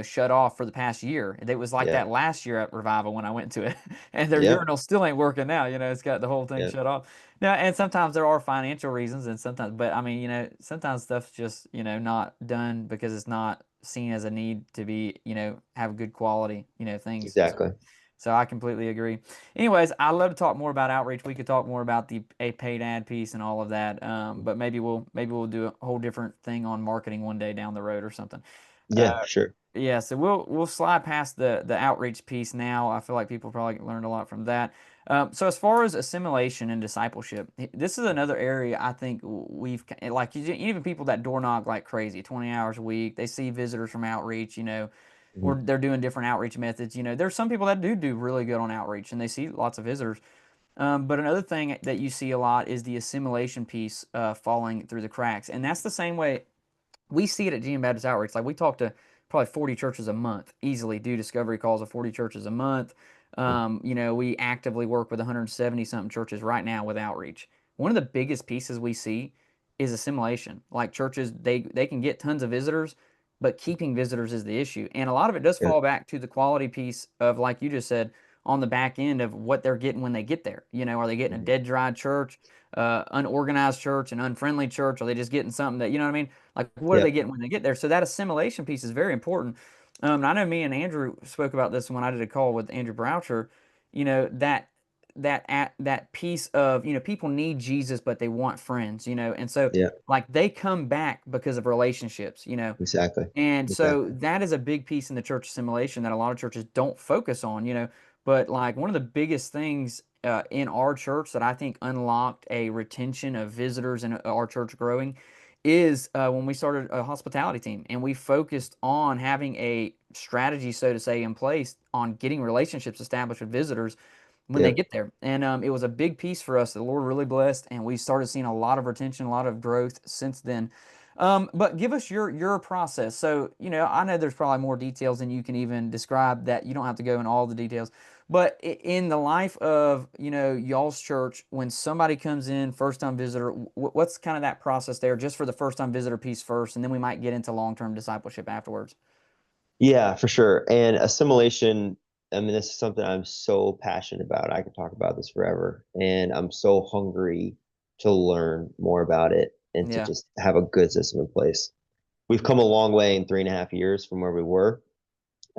A: shut off for the past year. It was like
B: Yeah.
A: that last year at Revival when I went to it, and their
B: Yep.
A: urinal still ain't working now. It's got the whole thing
B: Yep.
A: shut off now. And sometimes there are financial reasons, and sometimes, but I mean, sometimes stuff's just not done because it's not seen as a need to be have good quality things.
B: Exactly.
A: So I completely agree. Anyways, I'd love to talk more about outreach. We could talk more about the a paid ad piece and all of that. But maybe we'll do a whole different thing on marketing one day down the road or something. Uh,
B: Yeah, for sure.
A: yeah, so we'll slide past the outreach piece now. I feel like people probably learned a lot from that. So as far as assimilation and discipleship, this is another area I think we've like even people that door knock like crazy, 20 hours a week. They see visitors from outreach, or
B: Mhm.
A: they're doing different outreach methods. There's some people that do really good on outreach and they see lots of visitors. But another thing that you see a lot is the assimilation piece falling through the cracks, and that's the same way we see it at GM Baptist Outreach. Like we talk to probably 40 churches a month, easily do discovery calls of 40 churches a month. We actively work with 170 something churches right now with outreach. One of the biggest pieces we see is assimilation. Like churches, they can get tons of visitors, but keeping visitors is the issue. And a lot of it does
B: Yeah.
A: fall back to the quality piece of, like you just said, on the back end of what they're getting when they get there. Are they getting a
B: Mhm.
A: dead dry church, unorganized church, an unfriendly church? Are they just getting something that, you know what I mean? Like, what are
B: Yeah.
A: they getting when they get there? So that assimilation piece is very important. And I know me and Andrew spoke about this when I did a call with Andrew Broucher. That piece of people need Jesus, but they want friends. And so
B: Yeah.
A: like they come back because of relationships.
B: Exactly.
A: And so
B: Exactly.
A: that is a big piece in the church assimilation that a lot of churches don't focus on. But like one of the biggest things in our church that I think unlocked a retention of visitors and our church growing is when we started a hospitality team and we focused on having a strategy, so to say, in place on getting relationships established with visitors when they
B: Yeah.
A: get there. And it was a big piece for us. The Lord really blessed, and we started seeing a lot of retention, a lot of growth since then. But give us your process. So, I know there's probably more details than you can even describe that you don't have to go in all the details. But in the life of, y'all's church, when somebody comes in, first time visitor, what's kind of that process there just for the first time visitor piece first, and then we might get into long-term discipleship afterwards.
B: Yeah, for sure. And assimilation, I mean, this is something I'm so passionate about. I could talk about this forever. And I'm so hungry to learn more about it and to
A: Yeah.
B: just have a good system in place. We've come a long way in 3.5 years from where we were.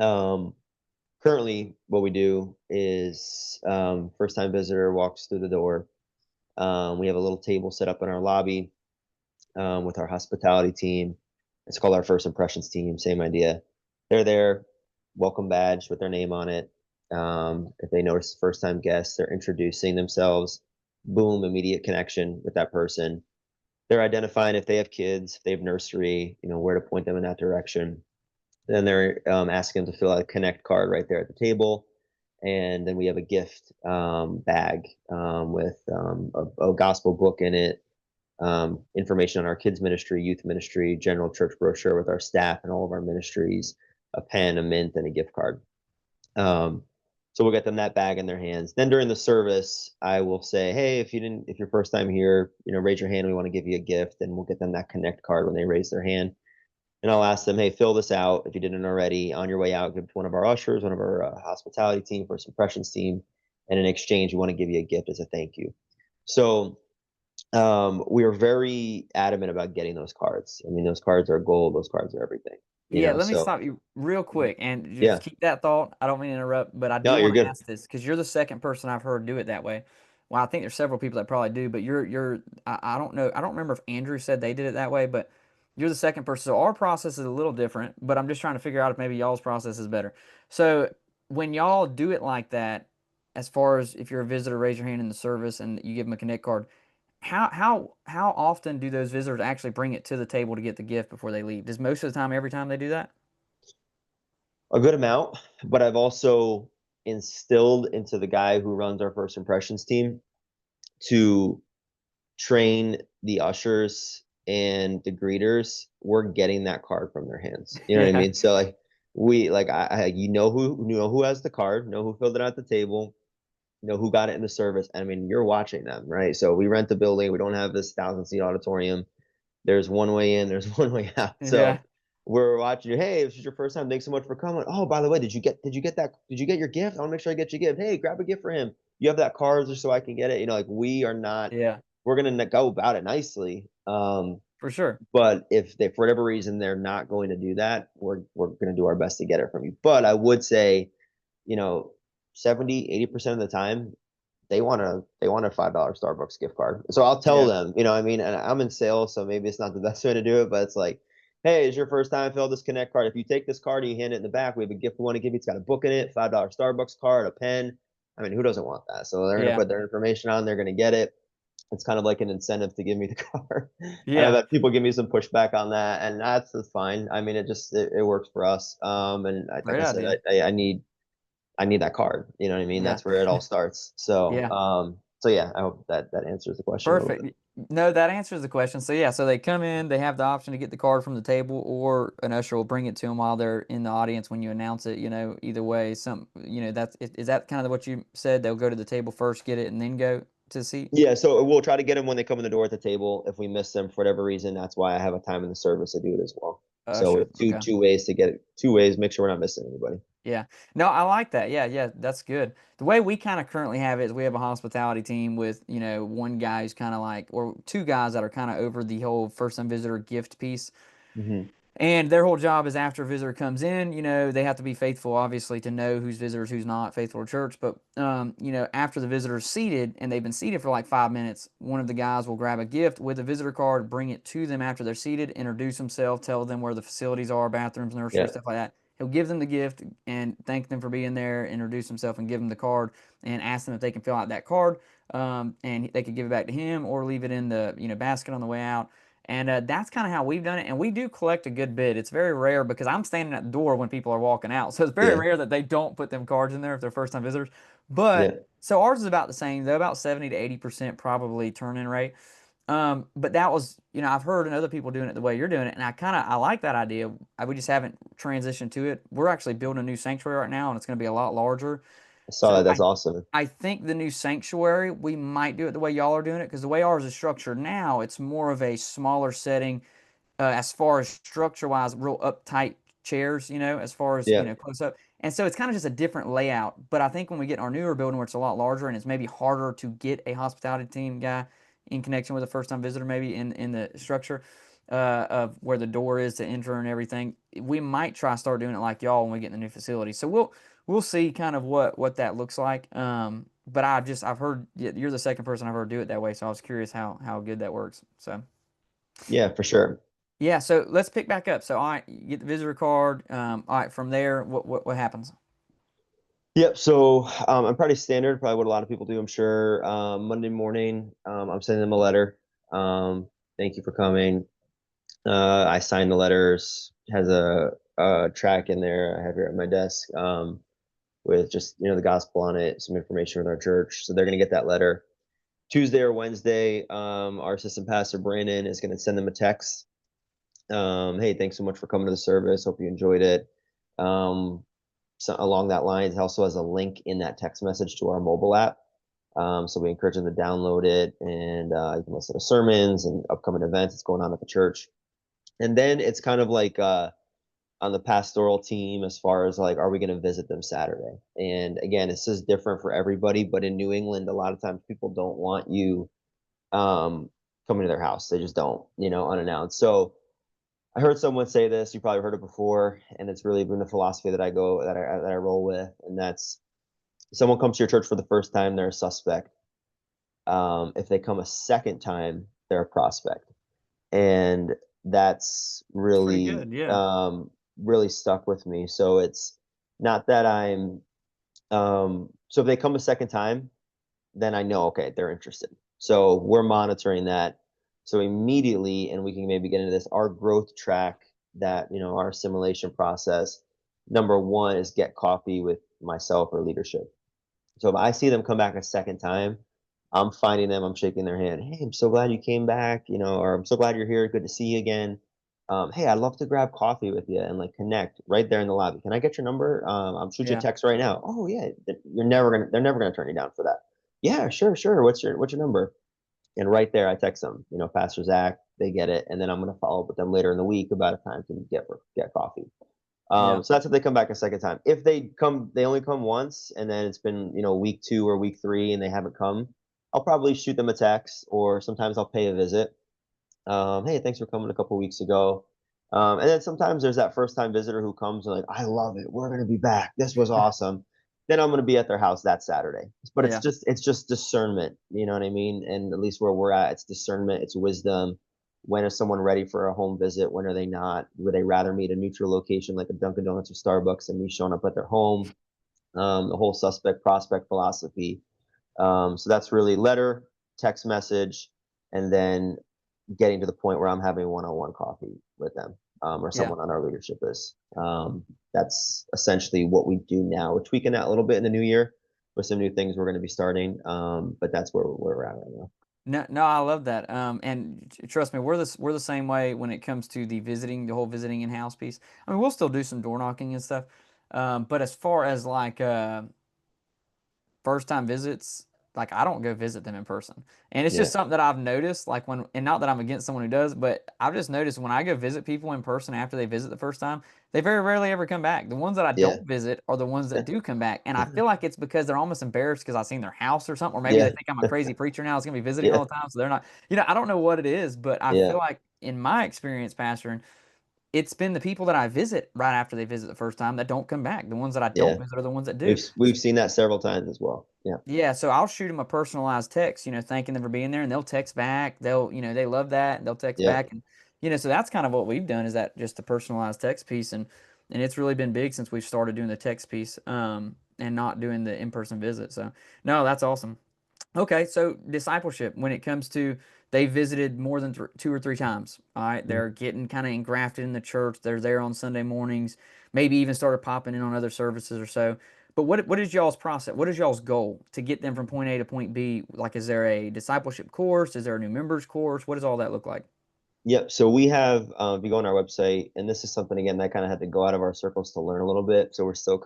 B: Um, Currently, what we do is first time visitor walks through the door. We have a little table set up in our lobby with our hospitality team. It's called our first impressions team. Same idea. They're there, welcome badge with their name on it. If they notice first time guests, they're introducing themselves. Boom, immediate connection with that person. They're identifying if they have kids, if they have nursery, where to point them in that direction. Then they're asking them to fill out a connect card right there at the table. And then we have a gift bag with a gospel book in it, information on our kids ministry, youth ministry, general church brochure with our staff and all of our ministries, a pen, a mint, and a gift card. Um, so we'll get them that bag in their hands. Then during the service, I will say, hey, if you're first time here, raise your hand. We want to give you a gift, and we'll get them that connect card when they raise their hand. And I'll ask them, hey, fill this out if you didn't already. On your way out, give it to one of our ushers, one of our hospitality team, first impressions team, and in exchange, we want to give you a gift as a thank you. So we are very adamant about getting those cards. I mean, those cards are gold. Those cards are everything.
A: Yeah, let me
B: So
A: stop you real quick and just
B: yeah,
A: keep that thought. I don't mean to interrupt, but I
B: no,
A: do
B: you're
A: want to
B: good.
A: ask this because you're the second person I've heard do it that way. Well, I think there's several people that probably do, but I don't know. I don't remember if Andrew said they did it that way, but you're the second person. So our process is a little different, but I'm just trying to figure out if maybe y'all's process is better. So when y'all do it like that, as far as if you're a visitor, raise your hand in the service and you give them a connect card, how often do those visitors actually bring it to the table to get the gift before they leave? Does most of the time, every time they do that?
B: A good amount, but I've also instilled into the guy who runs our first impressions team to train the ushers and the greeters. We're getting that card from their hands. You know what I
A: Yeah.
B: mean? So like we like I you know who has the card, know who filled it at the table, know who got it in the service. I mean, you're watching them, right? So we rent the building. We don't have this 1,000 seat auditorium. There's one way in, there's one way out.
A: Yeah.
B: we're watching you. Hey, this is your first time. Thanks so much for coming. Oh, by the way, did you get your gift? I want to make sure I get your gift. Hey, grab a gift for him. You have that card just so I can get it. Like we are not,
A: Yeah,
B: we're gonna go about it nicely.
A: for sure.
B: But if they, for whatever reason, they're not going to do that, we're gonna do our best to get it from you. But I would say, you know, 70-80% of the time, they want a $5 Starbucks gift card. So I'll tell
A: Yeah,
B: them, I mean, and I'm in sales, so maybe it's not the best way to do it, but it's like, hey, it's your first time, fill this Connect card. If you take this card and you hand it in the back, we have a gift we want to give you. It's got a book in it, $5 Starbucks card, a pen. I mean, who doesn't want that? So they're gonna
A: yeah,
B: put their information on, they're gonna get it. It's kind of like an incentive to give me the car. I know
A: yeah.
B: that people give me some pushback on that, and that's fine. I mean, it works for us. And like
A: Great
B: I said,
A: idea.
B: I need that card. You know what I mean?
A: Yeah,
B: That's where it all starts. So,
A: yeah.
B: so yeah, I hope that answers the question a little
A: Perfect.
B: bit.
A: No, that answers the question. So yeah, so they come in, they have the option to get the card from the table, or an usher will bring it to them while they're in the audience when you announce it. Either way, is that kind of what you said? They'll go to the table first, get it, and then go to the seat.
B: Yeah, so we'll try to get them when they come in the door at the table. If we miss them for whatever reason, that's why I have a time in the service to do it as well. So we
A: Usher.
B: have two
A: Okay.
B: two ways to get it. Two ways, make sure we're not missing anybody.
A: Yeah. No, I like that. Yeah, yeah, that's good. The way we kind of currently have it is we have a hospitality team with, one guy who's kind of like, or two guys that are kind of over the whole first time visitor gift piece.
B: Hmm.
A: And their whole job is after a visitor comes in, they have to be faithful, obviously, to know who's visitors, who's not faithful to church. But, after the visitor's seated and they've been seated for like 5 minutes, one of the guys will grab a gift with a visitor card, bring it to them after they're seated, introduce himself, tell them where the facilities are, bathrooms, nursery,
B: Yeah.
A: stuff like that. He'll give them the gift and thank them for being there, introduce himself and give them the card and ask them if they can fill out that card. And they could give it back to him or leave it in the basket on the way out. And that's kind of how we've done it. And we do collect a good bit. It's very rare because I'm standing at the door when people are walking out. So it's very
B: Yeah.
A: rare that they don't put them cards in there if they're first time visitors. But
B: Yeah.
A: so ours is about the same, though, about 70 to 80% probably turn in rate. But that was, I've heard other people doing it the way you're doing it. And I like that idea. We just haven't transitioned to it. We're actually building a new sanctuary right now and it's going to be a lot larger.
B: I saw
A: So
B: that. That's awesome.
A: I think the new sanctuary, we might do it the way y'all are doing it because the way ours is structured now, it's more of a smaller setting as far as structure wise, real uptight chairs, as far as,
B: Yeah.
A: close up. And so it's kind of just a different layout. But I think when we get in our newer building where it's a lot larger and it's maybe harder to get a hospitality team guy in connection with a first time visitor, maybe in the structure of where the door is to enter and everything, we might try start doing it like y'all when we get in the new facility. So we'll see kind of what that looks like. But I've heard you're the second person I've heard do it that way, so I was curious how good that works. So
B: Yeah, for sure.
A: yeah, so let's pick back up. So all right, you get the visitor card. All right, from there, what happens?
B: Yep. So I'm pretty standard, probably what a lot of people do, I'm sure. Monday morning, I'm sending them a letter. Thank you for coming. I sign the letters, has a track in there I have here at my desk, with just, the gospel on it, some information with our church. So they're going to get that letter. Tuesday or Wednesday, our assistant pastor, Brandon, is going to send them a text. Hey, thanks so much for coming to the service. Hope you enjoyed it. Um, so along that line, it also has a link in that text message to our mobile app. So we encourage them to download it, and you can listen to sermons and upcoming events that's going on at the church. And then it's kind of like on the pastoral team as far as like, are we going to visit them Saturday? And again, this is different for everybody, but in New England, a lot of times people don't want you coming to their house. They just don't, unannounced. So I heard someone say this. You probably heard it before, and it's really been the philosophy that I roll with, and that's someone comes to your church for the first time, they're a suspect. If they come a second time, they're a prospect, and that's
A: It's pretty
B: really
A: good. Yeah.
B: really stuck with me. So it's not that I'm so if they come a second time, then I know, okay, they're interested. So we're monitoring that. So immediately, and we can maybe get into this, our growth track, that, our assimilation process, number one is get coffee with myself or leadership. So if I see them come back a second time, I'm finding them, I'm shaking their hand. Hey, I'm so glad you came back, or I'm so glad you're here. Good to see you again. Hey, I'd love to grab coffee with you and like connect right there in the lobby. Can I get your number? I'll shoot you a
A: Yeah.
B: text right now. Oh yeah, they're never gonna turn you down for that. Yeah, sure, sure. What's your number? And right there, I text them, Pastor Zach, they get it. And then I'm going to follow up with them later in the week about a time to get coffee.
A: Yeah.
B: So that's if they come back a second time. If they only come once, and then it's been, week 2 or week 3 and they haven't come, I'll probably shoot them a text, or sometimes I'll pay a visit. Hey, thanks for coming a couple weeks ago. And then sometimes there's that first time visitor who comes and like, I love it. We're going to be back. This was awesome. Then I'm going to be at their house that Saturday. But
A: Yeah.
B: it's just discernment. You know what I mean? And at least where we're at, it's discernment, it's wisdom. When is someone ready for a home visit? When are they not? Would they rather meet a neutral location like a Dunkin' Donuts or Starbucks than me showing up at their home? The whole suspect prospect philosophy. So that's really letter, text message, and then getting to the point where I'm having one-on-one coffee with them, or
A: Yeah.
B: someone on our leadership is. That's essentially what we do now. We're tweaking that a little bit in the new year with some new things we're going to be starting. But that's where we're at right now.
A: No, no, I love that. And trust me, we're the same way when it comes to the whole visiting in house piece. I mean, we'll still do some door knocking and stuff, but as far as like first time visits, like I don't go visit them in person. And it's
B: Yeah,
A: just something that I've noticed, like when, and not that I'm against someone who does, but I've just noticed when I go visit people in person after they visit the first time, they very rarely ever come back. The ones that I
B: yeah,
A: don't visit are the ones that do come back. And I feel like it's because they're almost embarrassed because I've seen their house or something, or maybe they
B: yeah,
A: think I'm a crazy preacher now that's going to be visiting
B: yeah,
A: all the time. So they're not, I don't know what it is, but I
B: yeah,
A: feel like in my experience, pastoring, it's been the people that I visit right after they visit the first time that don't come back. The ones that I don't
B: yeah.
A: visit are the ones that do.
B: We've seen that several times as well. Yeah,
A: Yeah, so I'll shoot them a personalized text, thanking them for being there, and they'll text back. They love that, and they'll text
B: yeah,
A: back, and so that's kind of what we've done is that just the personalized text piece, and it's really been big since we've started doing the text piece, and not doing the in-person visit. So no, that's awesome. Okay, so discipleship, when it comes to they visited more than 2 or 3 times. All right,
B: mhm.
A: they're getting kind of engrafted in the church. They're there on Sunday mornings, maybe even started popping in on other services or so. But what is y'all's process? What is y'all's goal to get them from point A to point B? Like, is there a discipleship course? Is there a new members course? What does all that look like?
B: Yep. So we have, if you go on our website, and this is something again that kind of had to go out of our circles to learn a little bit. So we're still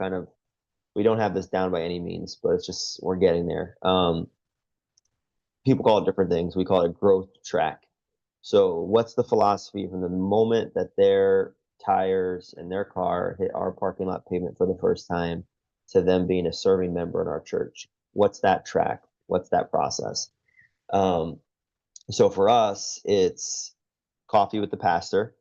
B: we don't have this down by any means, but it's just we're getting there. People call it different things. We call it a growth track. So what's the philosophy from the moment that their tires and their car hit our parking lot pavement for the first time to them being a serving member in our church? What's that track? What's that process? Um, so for us, it's coffee with the pastor.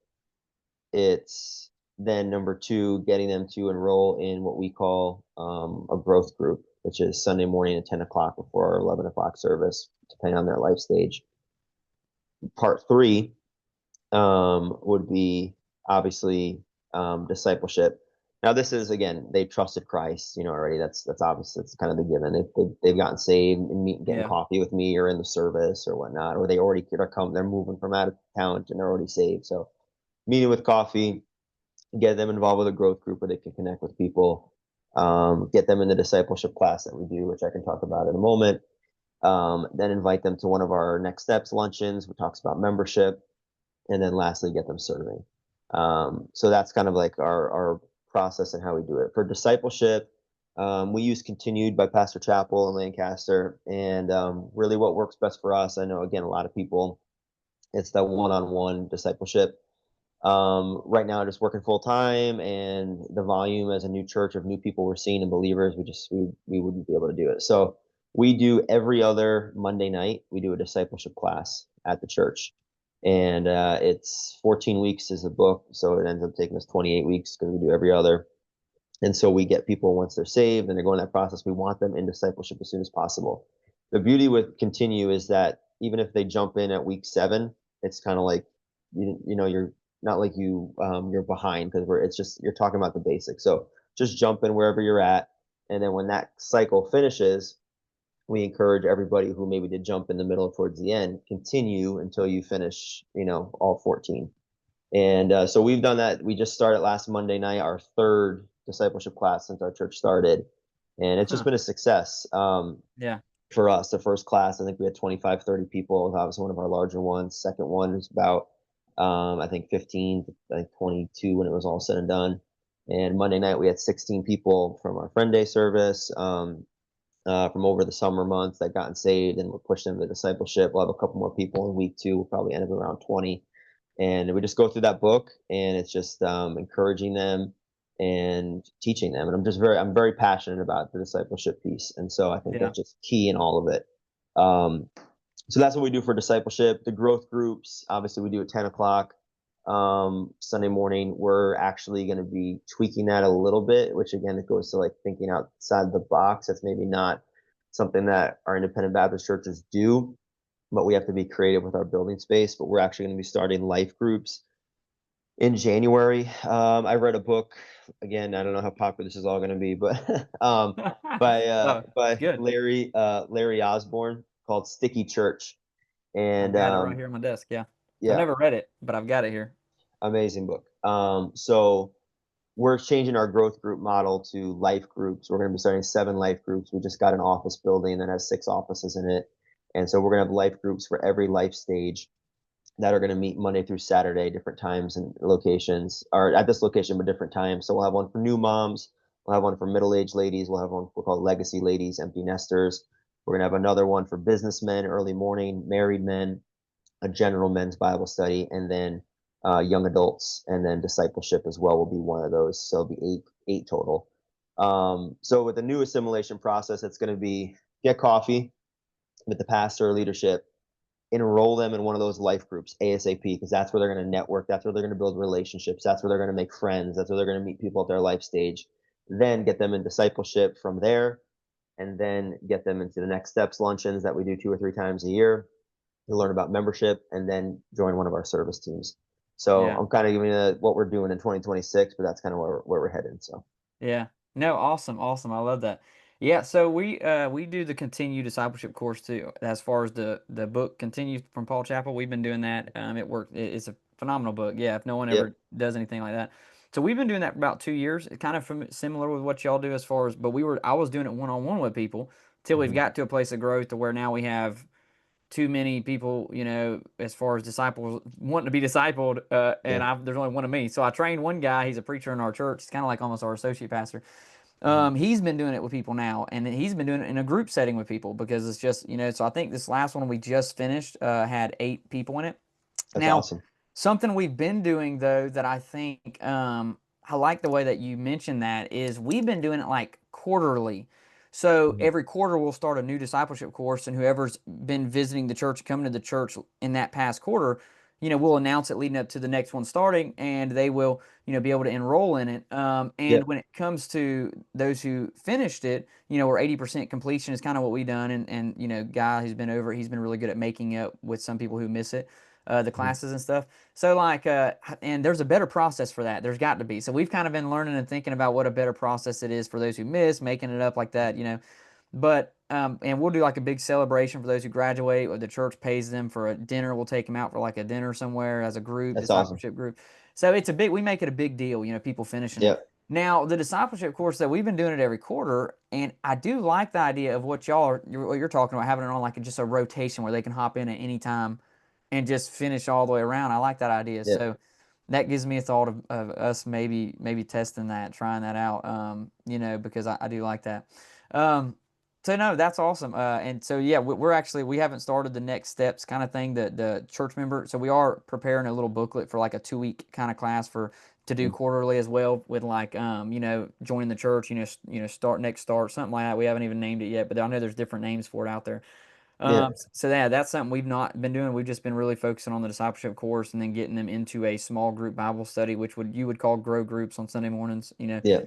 B: It's then number 2, getting them to enroll in what we call a growth group, which is Sunday morning at 10 o'clock before our 11 o'clock service, depending on their life stage. Part 3 would be obviously discipleship. Now, this is again, they trusted Christ, already. That's obvious. That's kind of the given. They've gotten saved and getting
A: Yeah,
B: coffee with me or in the service or whatnot, or they already they're moving from out of town and they're already saved. So meeting with coffee, get them involved with a growth group where they can connect with people, get them in the discipleship class that we do, which I can talk about in a moment. Then invite them to one of our next steps luncheons, which talks about membership, and then lastly get them serving. So that's kind of like our process and how we do it. For discipleship, we use Continued by Pastor Chappell in Lancaster, and really what works best for us. I know again a lot of people, it's the one-on-one discipleship. Right now, just working full time, and the volume as a new church of new people we're seeing and believers, we wouldn't be able to do it. So we do every other Monday night. We do a discipleship class at the church, and it's 14 weeks is a book, so it ends up taking us 28 weeks because we do every other. And so we get people once they're saved and they're going that process. We want them in discipleship as soon as possible. The beauty with Continue is that even if they jump in at week 7, it's kind of like you're not like you're behind because it's just you're talking about the basics. So just jump in wherever you're at, and then when that cycle finishes, we encourage everybody who maybe did jump in the middle towards the end, continue until you finish, all 14. And so we've done that. We just started last Monday night, our third discipleship class since our church started, and it's just
A: huh.
B: been a success.
A: Yeah,
B: For us, the first class, I think we had 25, 30 people. That was one of our larger ones. Second one was about, I think 15, I think 22 when it was all said and done. And Monday night we had 16 people from our Friend Day service. from over the summer months that gotten saved, and we're pushing them to discipleship. We'll have a couple more people in week 2. We'll probably end up around 20. And we just go through that book, and it's just encouraging them and teaching them. And I'm very passionate about the discipleship piece. And so I think
A: Yeah.
B: that's just key in all of it. Um, so that's what we do for discipleship. The growth groups, obviously, we do at 10 o'clock Sunday morning. We're actually going to be tweaking that a little bit, which again, it goes to like thinking outside the box. That's maybe not something that our independent Baptist churches do, but we have to be creative with our building space. But we're actually going to be starting life groups in January. I read a book. Again, I don't know how popular this is all going to be, but
A: Oh, it's
B: by
A: good.
B: Larry Osborne, called Sticky Church.
A: I've
B: And
A: got it right here on my desk. Yeah. I've
B: yeah,
A: never read it, but I've got it here.
B: amazing book. So we're changing our growth group model to life groups. We're going to be starting 7 life groups. We just got an office building that has 6 offices in it, and so we're going to have life groups for every life stage that are going to meet Monday through Saturday, different times and locations, or at this location, but different times. So we'll have one for new moms. We'll have one for middle-aged ladies. We'll have one we'll call legacy ladies, empty nesters. We're going to have another one for businessmen, early morning, married men, a general men's Bible study, and then young adults, and then discipleship as well will be one of those. So it'll be eight total. So with the new assimilation process, it's going to be get coffee with the pastor or leadership, enroll them in one of those life groups ASAP, because that's where they're going to network. That's where they're going to build relationships. That's where they're going to make friends. That's where they're going to meet people at their life stage. Then get them in discipleship from there, and then get them into the next steps luncheons that we do 2 or 3 times a year to learn about membership, and then join one of our service teams. So
A: Yeah.
B: I'm kind of giving you what we're doing in 2026, but that's kind of where we're headed. So
A: Yeah. No, awesome, awesome. I love that. Yeah, so we do the continued discipleship course too. As far as the book continues from Paul Chappell, we've been doing that. It worked. It's a phenomenal book. Yeah, if no one
B: yep.
A: ever does anything like that. So we've been doing that for about 2 years. It's kind of similar with what y'all do as far as, but I was doing it one on one with people till we've
B: Mm-hmm.
A: got to a place of growth to where now we have too many people, as far as disciples wanting to be discipled,
B: Yeah.
A: and there's only one of me. So I trained one guy. He's a preacher in our church. He's kind of like almost our associate pastor.
B: Mm-hmm.
A: He's been doing it with people now, and he's been doing it in a group setting with people because it's just, so I think this last one we just finished had 8 people in it.
B: That's
A: Now,
B: awesome.
A: something we've been doing though that I think I like the way that you mentioned that is we've been doing it like quarterly. So
B: Mm-hmm.
A: every quarter we'll start a new discipleship course, and whoever's been visiting the church, coming to the church in that past quarter, we'll announce it leading up to the next one starting, and they will, be able to enroll in it. And
B: Yep.
A: when it comes to those who finished it, we're 80% completion is kind of what we done, and Guy who's been over it, he's been really good at making up with some people who miss it, the
B: Mm-hmm.
A: classes and stuff. So like, and there's a better process for that. There's got to be. So we've kind of been learning and thinking about what a better process it is for those who miss, making it up like that. But and we'll do like a big celebration for those who graduate, or the church pays them for a dinner. We'll take them out for like a dinner somewhere as a group,
B: That's awesome.
A: discipleship group. So it's a big. We make it a big deal. People finishing it.
B: Yep.
A: Now the discipleship course that we've been doing it every quarter, and I do like the idea of what you're talking about, having it on like just a rotation where they can hop in at any time and just finish all the way around. I like that idea.
B: Yep.
A: So that gives me a thought of us maybe testing that, trying that out. Because I do like that. Um, so no, that's awesome. And so yeah, we're actually we haven't started the next steps kind of thing. The church member. So we are preparing a little booklet for like a 2 week kind of class for to do
B: Mm-hmm.
A: quarterly as well, with like joining the church. Start something like that. We haven't even named it yet, but I know there's different names for it out there.
B: Yeah.
A: So yeah, that's something we've not been doing. We've just been really focusing on the discipleship course, and then getting them into a small group Bible study, which you would call grow groups on Sunday mornings.
B: Yeah.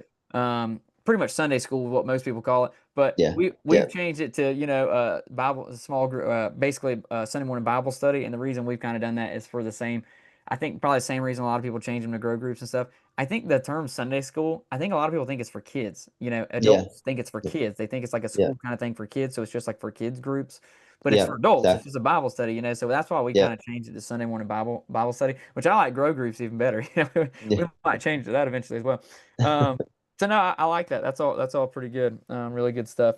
A: Pretty much Sunday school, what most people call it. But
B: Yeah.
A: we've
B: Yeah.
A: changed it to Bible small group, basically Sunday morning Bible study. And the reason we've kind of done that is for the same, I think probably the same reason a lot of people change them to grow groups and stuff. I think the term Sunday school, I think a lot of people think it's for kids.
B: Yeah.
A: Adults think it's for kids. They think it's like a
B: Yeah.
A: school kind of thing for kids, so it's just like for kids groups. But it's
B: Yeah.
A: for adults. It's
B: Exactly.
A: just a Bible study. So that's why we kind
B: Yeah.
A: of changed it to Sunday morning Bible study, which I like grow groups even better. We
B: Yeah.
A: might change to that eventually as well. Um, so no, I like that. That's all pretty good. Really good stuff.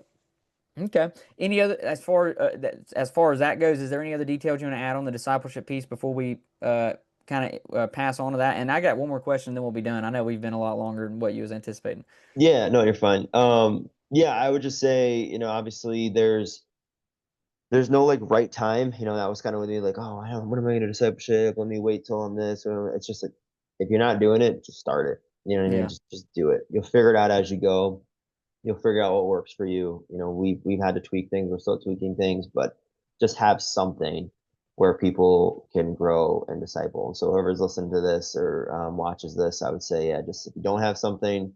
A: Okay. Any other as far as that goes? Is there any other details you want to add on the discipleship piece before we kind of pass on to that? And I got one more question, then we'll be done. I know we've been a lot longer than what you was anticipating.
B: Yeah, no, you're fine. Yeah, I would just say, obviously there's no like right time. That was kind of with me, like, oh, when am I going to discipleship? Let me wait till I'm this. Or it's just like, if you're not doing it, just start it. You know what I mean?
A: Yeah.
B: Just do it. You'll figure it out as you go. You'll figure out what works for you. We've had to tweak things. We're still tweaking things, but just have something where people can grow and disciple. And so whoever's listening to this or watches this, I would say, yeah, just if you don't have something,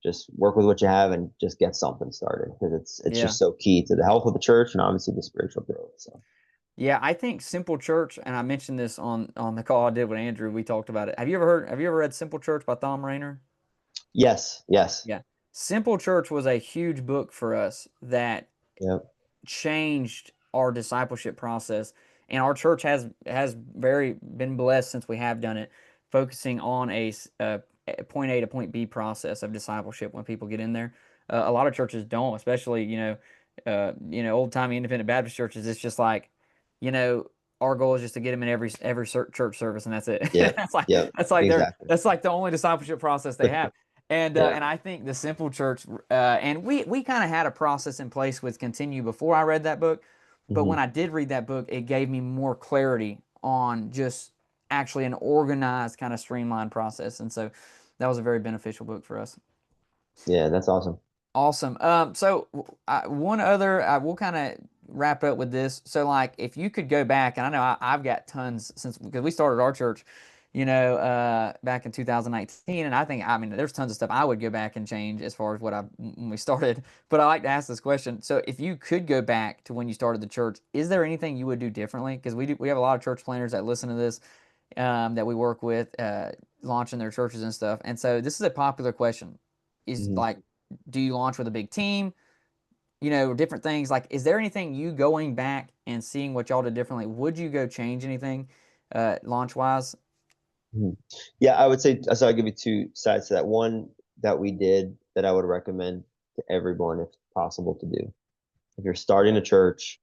B: just work with what you have and just get something started, because it's
A: Yeah.
B: just so key to the health of the church and obviously the spiritual growth. So
A: Yeah, I think Simple Church, and I mentioned this on the call I did with Andrew. We talked about it. Have you ever read Simple Church by Thom Rainer?
B: yes, yes,
A: Yeah. Simple Church was a huge book for us that
B: yeah,
A: changed our discipleship process, and our church has very been blessed since we have done it, focusing on a point A to point B process of discipleship when people get in there. A lot of churches don't, especially old timey independent Baptist churches. It's just like, you know, our goal is just to get them in every church service, and that's it.
B: yeah,
A: that's like
B: yeah,
A: that's like their
B: exactly.
A: that's like the only discipleship process they have. And
B: Yeah.
A: and I think the Simple Church, and we kind of had a process in place with Continue before I read that book, but when
B: Hmm.
A: I did read that book, it gave me more clarity on just actually an organized kind of streamlined process, and so that was a very beneficial book for us.
B: Yeah, that's awesome.
A: Awesome. So one other, we'll kind of wrap up with this. So, like, if you could go back, and I know I've got tons since because we started our church, back in 2019, and I mean, there's tons of stuff I would go back and change as far as when we started. But I like to ask this question. So, if you could go back to when you started the church, is there anything you would do differently? Because we have a lot of church planners that listen to this, that we work with, launching their churches and stuff. And so, this is a popular question. Is
B: Hmm.
A: like, do you launch with a big team? Different things. Like, is there anything you going back and seeing what y'all did differently? Would you go change anything, launch wise?
B: Mhm. Yeah, I would say so. I'll give you two sides to that. One that we did that I would recommend to everyone if possible to do. If you're starting a church,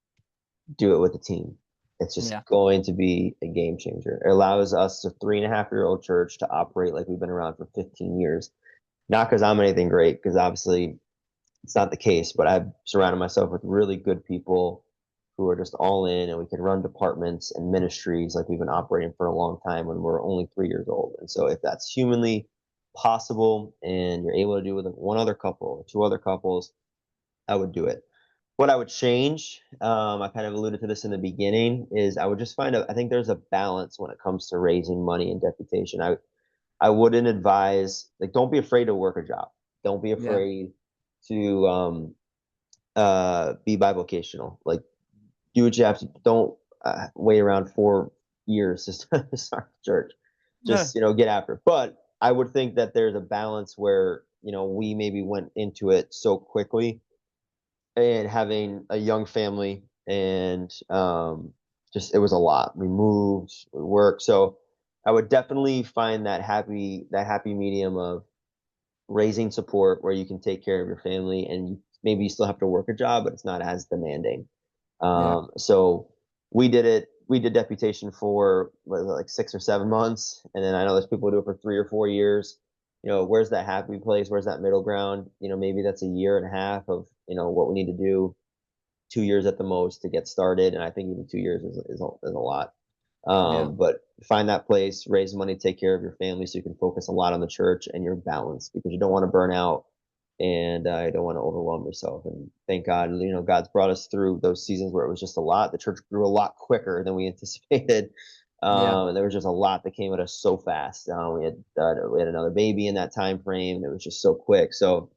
B: do it with a team. It's just
A: Yeah,
B: going to be a game changer. It allows us, a 3.5-year-old church, to operate like we've been around for 15 years. Not because I'm anything great, because obviously it's not the case, but I've surrounded myself with really good people who are just all in, and we can run departments and ministries like we've been operating for a long time when we're only 3 years old. And so if that's humanly possible and you're able to do it with one other couple or two other couples, I would do it. What I would change, I kind of alluded to this in the beginning, is I would just I think there's a balance when it comes to raising money and deputation. I wouldn't advise, like, don't be afraid to work a job. Don't be
A: yeah,
B: afraid to be bivocational. Like, do what you have to. Don't wait around 4 years to start church.
A: yeah,
B: Just get after it. But I would think that there's a balance where we maybe went into it so quickly, and having a young family, and just it was a lot. We moved, we worked, so I would definitely find that happy medium of raising support where you can take care of your family, and maybe you still have to work a job, but it's not as demanding.
A: yeah,
B: So we did it. We did deputation for like 6 or 7 months, and then I know there's people who do it for 3 or 4 years. Where's that happy place? Where's that middle ground? Maybe that's a year and a half of what we need to do, 2 years at the most to get started, and I think even 2 years is a lot.
A: yeah,
B: But find that place, raise money, take care of your family, so you can focus a lot on the church and your balance, because you don't want to burn out, and you don't want to overwhelm yourself. And thank God, God's brought us through those seasons where it was just a lot. The church grew a lot quicker than we anticipated.
A: yeah,
B: And there was just a lot that came at us so fast. We had another baby in that time frame, and it was just so quick. So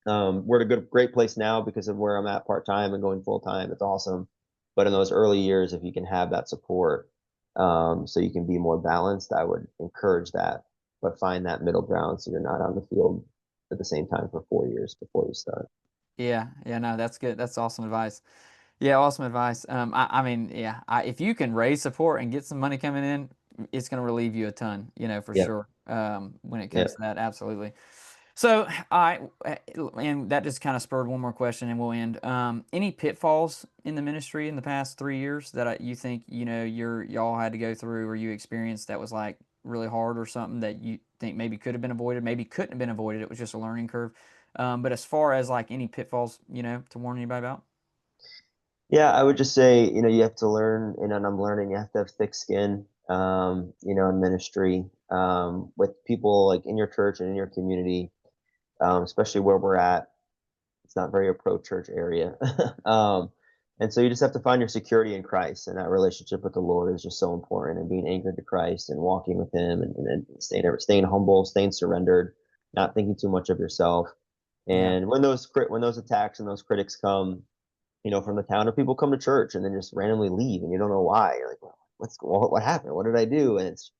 B: we're at a great place now because of where I'm at part time and going full time. It's awesome. But in those early years, if you can have that support, so you can be more balanced, I would encourage that. But find that middle ground so you're not on the field at the same time for 4 years before you start.
A: yeah, yeah. No, that's good. That's awesome advice. Yeah, awesome advice. I mean, yeah, if you can raise support and get some money coming in, it's going to relieve you a ton, for
B: Yep.
A: sure. When it comes to
B: Yep.
A: that, absolutely. So, and that just kind of spurred one more question, and we'll end. Any pitfalls in the ministry in the past 3 years that you think y'all had to go through, or you experienced that was like really hard, or something that you think maybe could have been avoided, maybe couldn't have been avoided? It was just a learning curve. But as far as like any pitfalls, to warn anybody about.
B: Yeah, I would just say, you have to learn, and I'm learning, you have to have thick skin, in ministry, with people like in your church and in your community, especially where we're at. It's not very a pro church area. And so you just have to find your security in Christ, and that relationship with the Lord is just so important, and being anchored to Christ and walking with him, and staying humble, staying surrendered, not thinking too much of yourself.
A: Yeah.
B: And when those attacks and those critics come, from the town, or people come to church and then just randomly leave and you don't know why. You're like, well, what happened? What did I do? And it's,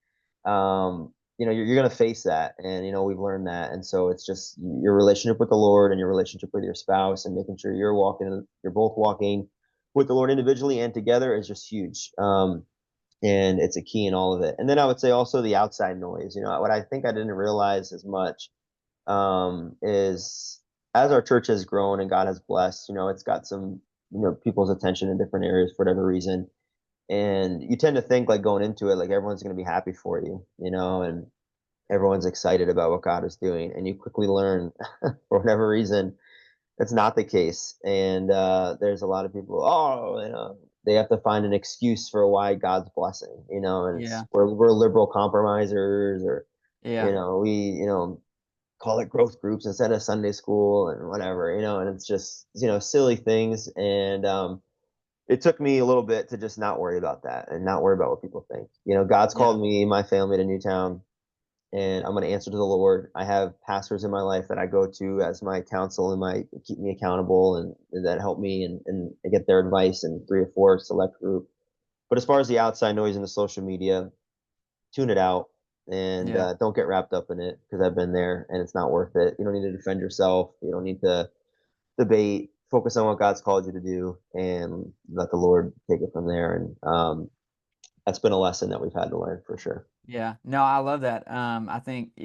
B: you're going to face that. And, we've learned that. And so it's just your relationship with the Lord and your relationship with your spouse, and making sure you're both walking with the Lord individually and together is just huge. And it's a key in all of it. And then I would say also the outside noise, what I think I didn't realize as much, is as our church has grown and God has blessed, it's got some, people's attention in different areas for whatever reason. And you tend to think, like, going into it, like everyone's going to be happy for you, and everyone's excited about what God is doing. And you quickly learn for whatever reason, that's not the case. And there's a lot of people, they have to find an excuse for why God's blessing, and
A: Yeah.
B: we're liberal compromisers, or,
A: Yeah.
B: we, call it growth groups instead of Sunday school and whatever, and it's just, silly things. And it took me a little bit to just not worry about that and not worry about what people think. God's
A: Yeah.
B: called me and my family to Newtown, and I'm going to answer to the Lord. I have pastors in my life that I go to as my counsel and my keep me accountable, and that help me, and I get their advice in 3 or 4 select group. But as far as the outside noise in the social media, tune it out, and
A: Yeah.
B: don't get wrapped up in it, because I've been there and it's not worth it. You don't need to defend yourself. You don't need to debate. Focus on what God's called you to do, and let the Lord take it from there. And that's been a lesson that we've had to learn for sure.
A: Yeah, no, I love that. I think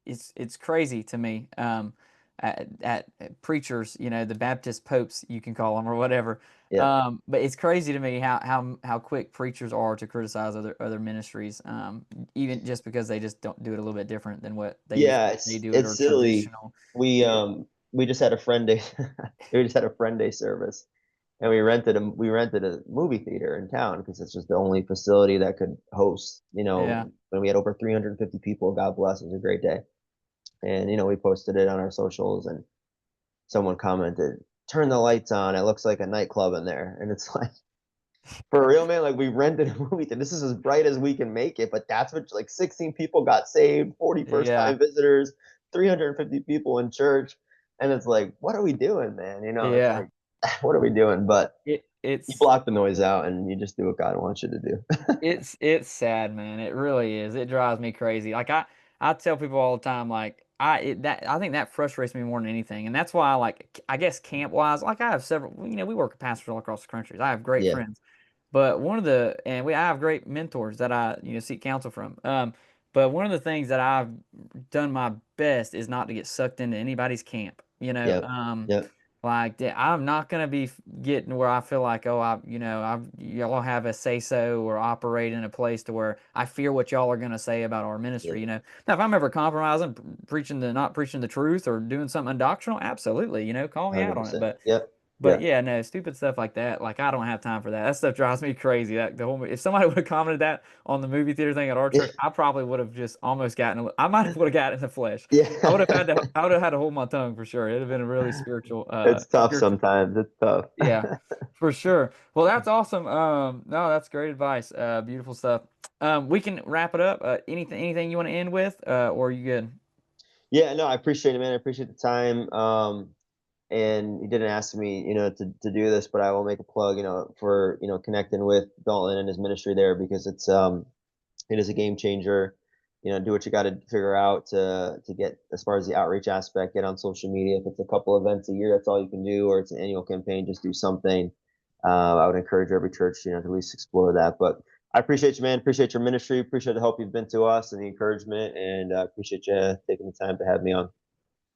A: it's crazy to me, at preachers, the Baptist popes, you can call them, or whatever.
B: Yeah,
A: But it's crazy to me how quick preachers are to criticize other ministries, even just because they just don't do it a little bit different than what
B: yeah.
A: they
B: It's
A: do it,
B: it's
A: or
B: silly.
A: traditional.
B: We
A: Yeah,
B: um we just had a friend day. We just had a friend day service, and we rented a movie theater in town, because it's just the only facility that could host.
A: yeah,
B: When we had over 350 people, God bless, it was a great day. And we posted it on our socials, and someone commented, "Turn the lights on. It looks like a nightclub in there." And it's like, for real, man. Like, we rented a movie theater. This is as bright as we can make it, but that's what, like, 16 people got saved, 40 first
A: yeah,
B: time visitors, 350 people in church, and it's like, what are we doing, man? It's
A: yeah.
B: like, what are we doing? But you
A: It's
B: block the noise out, and you just do what God wants you to do.
A: It's sad, man. It really is. It drives me crazy. Like I tell people all the time, like I think that frustrates me more than anything, and that's why, like, I guess camp wise, like, I have several. We work with pastors all across the country. I have great
B: Yeah,
A: friends, but I have great mentors that I seek counsel from. But one of the things that I've done my best is not to get sucked into anybody's camp.
B: yep, yep,
A: Like that, I'm not gonna be getting where I feel like, oh, y'all have a say so, or operate in a place to where I fear what y'all are gonna say about our
B: yeah,
A: ministry. Now if I'm ever compromising, not preaching the truth, or doing something undoctrinal, absolutely, call me out on it.
B: 100%.
A: But
B: Yep,
A: but
B: yep.
A: yeah, no, stupid stuff like that. Like, I don't have time for that. That stuff drives me crazy. If somebody would have commented that on the movie theater thing at our church, I probably would have just almost I might have would have got in the flesh.
B: Yeah.
A: I would have had to hold my tongue for sure. It'd have been a really
B: It's tough
A: spiritual.
B: sometimes. It's tough.
A: Yeah, for sure. Well, that's awesome. No, that's great advice. Beautiful stuff. We can wrap it up. Anything you want to end with, or are you good?
B: Yeah, no, I appreciate it, man. I appreciate the time. And you didn't ask me, to do this, but I will make a plug, for, connecting with Dalton and his ministry there, because it is a game changer. Do what you got to figure out to get, as far as the outreach aspect, get on social media. If it's a couple events a year, that's all you can do, or it's an annual campaign, just do something. I would encourage every church, to at least explore that. But I appreciate you, man. Appreciate your ministry. Appreciate the help you've been to us and the encouragement, and appreciate you taking the time to have me on.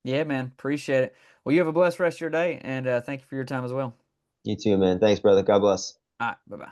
A: Yeah, man. Appreciate it. Well, you have a blessed rest of your day, and thank you for your time as well.
B: You too, man. Thanks, brother. God bless.
A: All right. Bye bye.